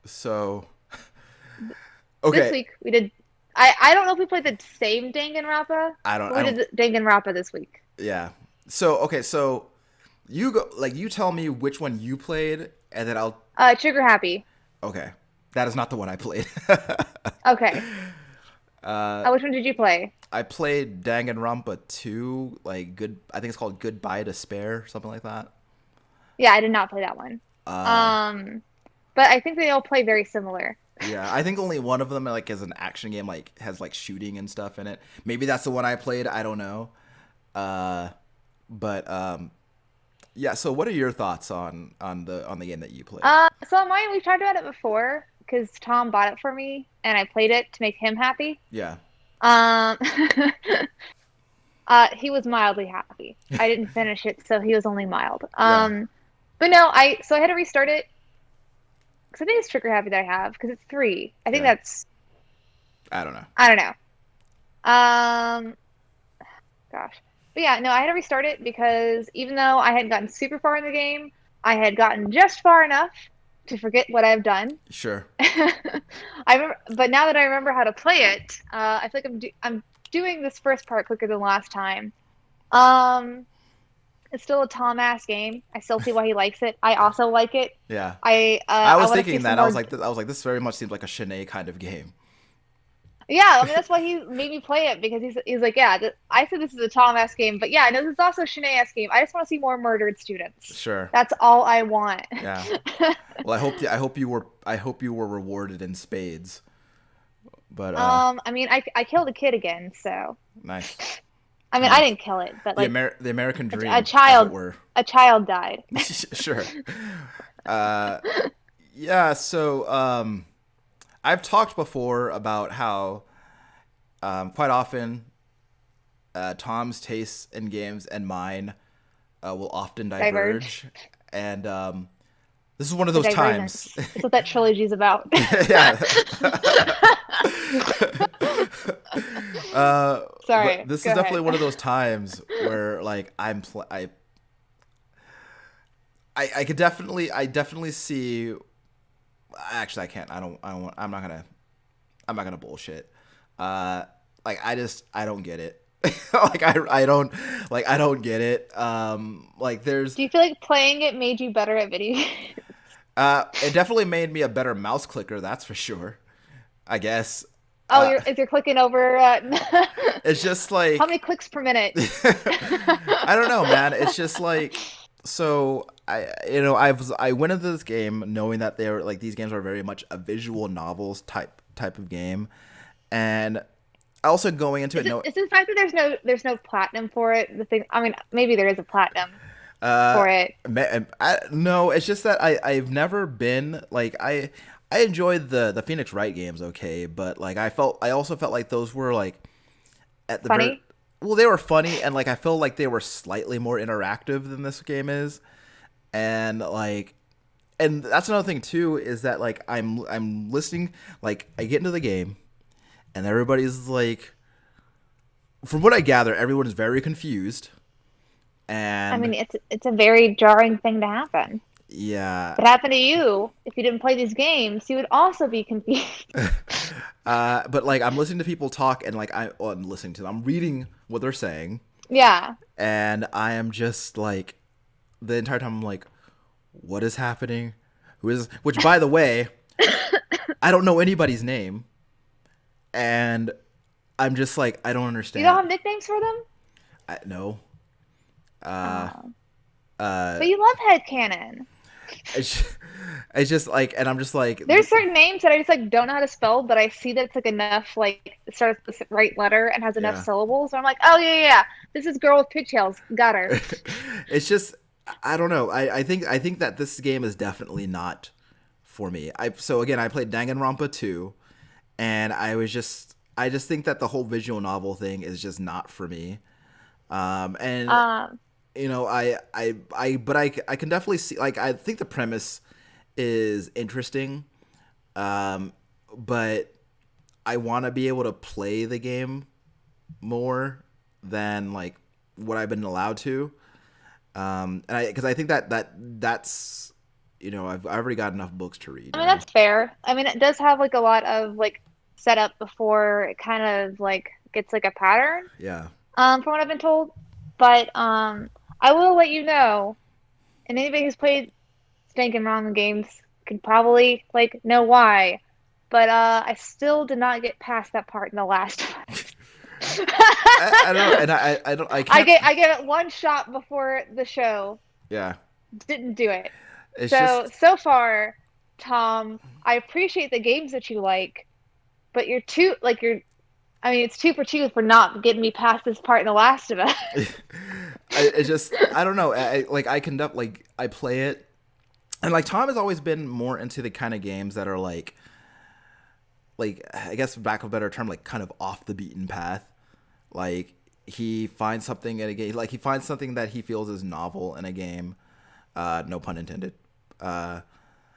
So. Okay. This week we did. I don't know if we played the same Danganronpa. We did Danganronpa this week. Yeah. So you go. Like, you tell me which one you played, and then I'll. Trigger Happy. Okay. That is not the one I played. Okay. Which one did you play? I played Danganronpa 2, like I think it's called Goodbye Despair, something like that. Yeah, I did not play that one. But I think they all play very similar. Yeah, I think only one of them like is an action game, like has like shooting and stuff in it. Maybe that's the one I played. I don't know. Yeah. So, what are your thoughts on the game that you played? So mine, we've talked about it before because Tom bought it for me and I played it to make him happy. Yeah. He was mildly happy. I didn't finish it, so he was only mild. Yeah. But no, I had to restart it because I think it's Trigger Happy that I have because it's 3. I think that's. I don't know. Gosh. But yeah, no, I had to restart it because even though I hadn't gotten super far in the game, I had gotten just far enough to forget what I've done. Sure. But now that I remember how to play it, I feel like I'm doing this first part quicker than last time. It's still a Tom-ass game. I still see why he likes it. I also like it. Yeah. I was thinking that. I was like, this very much seems like a Shanae kind of game. Yeah, I mean, that's why he made me play it, because he's like, yeah, I said this is a Tom-ass game, but yeah, I know this is also a Shanae-ass game. I just want to see more murdered students. Sure. That's all I want. Yeah. Well, I hope you were rewarded in spades. But I mean, I killed a kid again, so. Nice. I mean, I didn't kill it, but like the American dream. A child died. Sure. Uh, yeah. So I've talked before about how quite often Tom's tastes in games and mine will often Diverge. diverge, and this is one of The those times. divergence. That's what that trilogy's about. Yeah. But Sorry, this go is definitely ahead. one of those times where like I could definitely see. Actually, I can't. I don't. I'm not gonna bullshit. Uh, like I don't get it. Like I don't get it. Like there's Do you feel like playing it made you better at video games? it definitely made me a better mouse clicker. That's for sure. I guess. Oh, Uh, if you're clicking over, it's just how like many clicks per minute? I don't know, man. It's just like so I went into this game knowing that they were like these games are very much a visual novels type of game, and also going into it no Is it the fact that there's no platinum for it? The thing, I mean, maybe there is a platinum uh for it. no, it's just that I've never been like I enjoyed the Phoenix Wright games, okay, but like I also felt like those were like at the very Funny. well, they were funny, and like I feel like they were slightly more interactive than this game is, and like, and that's another thing too is that like I'm listening, like I get into the game, and everybody's like, from what I gather, everyone is very confused, I mean, and it's a very jarring thing to happen. yeah, If it happened to you, if you didn't play these games, you would also be confused. but like I'm listening to people talk, and like I'm listening to them, I'm reading what they're saying, Yeah. and I am just like the entire time I'm like, what is happening? Who is? Which, by the way, I don't know anybody's name, and I'm just like, I don't You don't understand. have nicknames for them? No. Uh, Oh. uh, But you love headcanon. it's, it's just like, and I'm just like, There's certain names that I just like don't know how to spell, but I see that it's like enough, like it starts with the right letter and has enough yeah. syllables. So I'm like, oh yeah. This is girl with pigtails. Got her. It's just, I don't know. I think that this game is definitely not for me. So again, I played Danganronpa 2, and I just think that the whole visual novel thing is just not for me. And Um, you know, but I can definitely see, like, I think the premise is interesting, um, but I want to be able to play the game more than like what I've been allowed to. And because I think that's you know I've already got enough books to read. I You mean know. that's fair. I mean it does have like a lot of like setup before it kind of like gets like a pattern. Yeah. From what I've been told. But I will let you know, and anybody who's played Spanking Wrong games can probably like know why. But I still did not get past that part in the last one. I don't know, and I don't I I can't. get I gave it one shot before the show. Yeah. Didn't do it. It's So far, Tom, I appreciate the games that you like, but you're too like you're I mean it's two for two for not getting me past this part in The Last of Us. it's just I don't know. Like I conduct like I play it, and like Tom has always been more into the kind of games that are like I guess for lack of a better term, like kind of off the beaten path. Like he finds something in a game, like he finds something that he feels is novel in a game. No pun intended.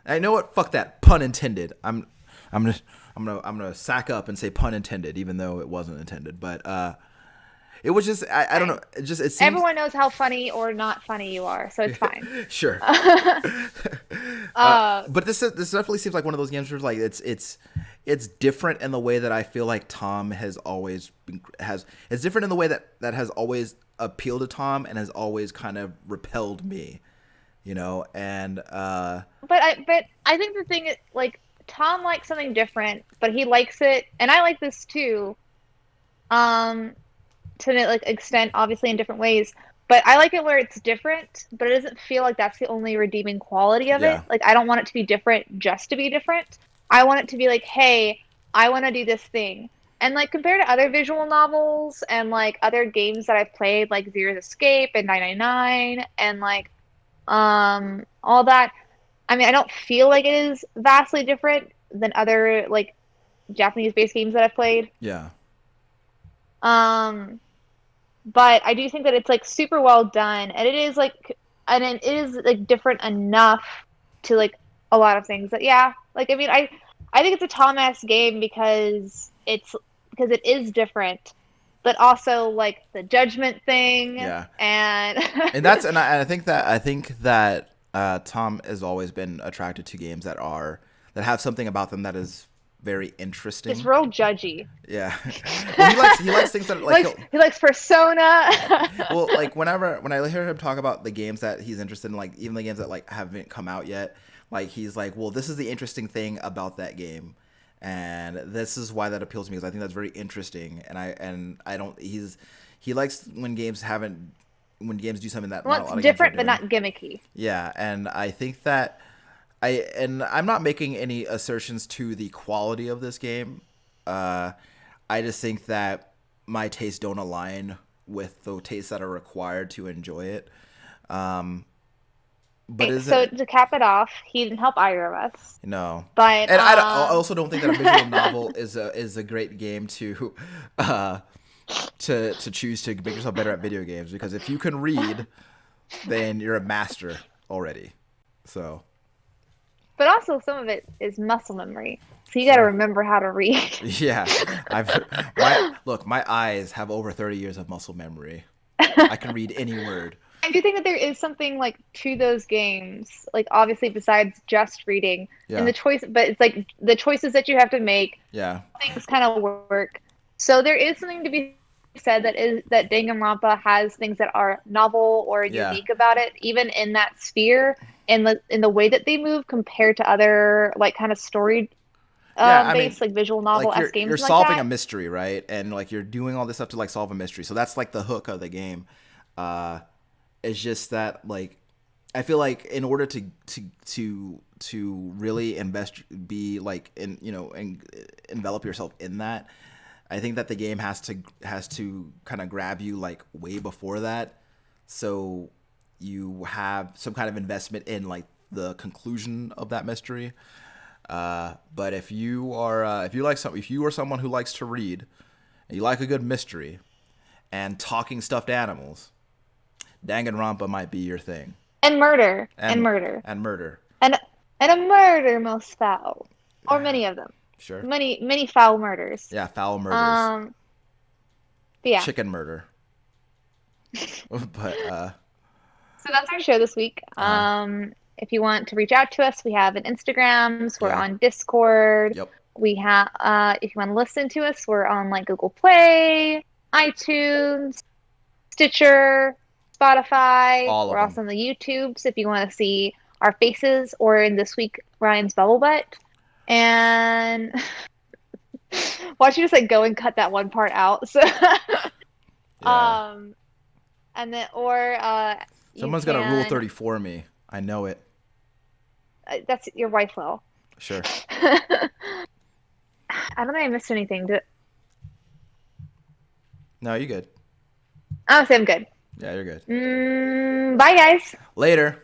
I know what? Fuck that. Pun intended. I'm gonna I'm gonna sack up and say pun intended, even though it wasn't intended. But it was just I don't know. It seems Everyone knows how funny or not funny you are, so it's fine. sure. Uh, But this definitely seems like one of those games where like it's different in the way that I feel like Tom has always been has it's different in the way that has always appealed to Tom and has always kind of repelled me, you know. And but I think the thing is like Tom likes something different, but he likes it, and I like this too. Um, to an like extent, obviously in different ways. But I like it where it's different, but it doesn't feel like that's the only redeeming quality of it. yeah, Like I don't want it to be different just to be different. I want it to be like, hey, I want to do this thing. And like compared to other visual novels and like other games that I've played, like Zero's Escape and 999 and like all that, I mean, I don't feel like it is vastly different than other like Japanese-based games that I've played. Yeah. Um, but I do think that it's like super well done, and it is like different enough to like a lot of things that yeah, like I mean, I think it's a Tom-ass game because it is different, but also like the judgment thing Yeah. and And I think that Tom has always been attracted to games that have something about them that is very it's interesting. real judgy. Yeah. Well, he likes things that like He likes Persona. well, like when I hear him talk about the games that he's interested in, like even the games that like haven't come out yet, like he's like, well, this is the interesting thing about that game, and this is why that appeals to me because I think that's very interesting, and I don't he likes when games do something that Well, not a it's lot of games are different but doing. not gimmicky. Yeah, and I think that I'm not making any assertions to the quality of this game. I just think that my tastes don't align with the tastes that are required to enjoy it. But Okay, is so it to cap it off, he didn't help either of us. no? But And I also don't think that a visual novel is a great game to uh, to choose to make yourself better at video games because if you can read, then you're a master already. So. but also some of it is muscle memory. So you got to Sure. remember how to read. Yeah, my eyes have over 30 years of muscle memory. I can read any word. I do think that there is something like to those games, like obviously besides just reading and Yeah, the choice, but it's like the choices that you have to make, yeah, things kind of work. So there is something to be said that Danganronpa has things that are novel or yeah, unique about it, even in that sphere, and in the way that they move compared to other like kind of story yeah. I mean, based like visual novel like s you're games like solving a that. mystery, right? And like you're doing all this stuff to like solve a mystery. So that's like the hook of the game. Uh, it's just that like I feel like in order to really be like in and envelop yourself in that, I think that the game has to kind of grab you like way before that, so you have some kind of investment in like the conclusion of that mystery. But if you are if you are someone who likes to read and you like a good mystery and talking stuffed animals, Danganronpa might be your thing. And murder, and And murder, and murder, and a murder most foul, or many of them, sure. many foul murders. Yeah, foul murders, Um, but yeah, chicken murder. But so that's our show this week. uh, If you want to reach out to us, we have an Instagrams, we're yeah, on Discord. yep, We have if you want to listen to us, we're on like Google Play, iTunes, Stitcher, Spotify. all We're of them. also on the YouTubes if you want to see our faces or in this week Ryan's bubble butt. And why don't you just like go and cut that one part out? So Yeah, and then or you someone's gonna rule can 30 for me. I know it. that's your wife will. Sure. I don't think I missed anything. No, you good. Oh, so I'm good. Yeah, you're good. Bye, guys. Later.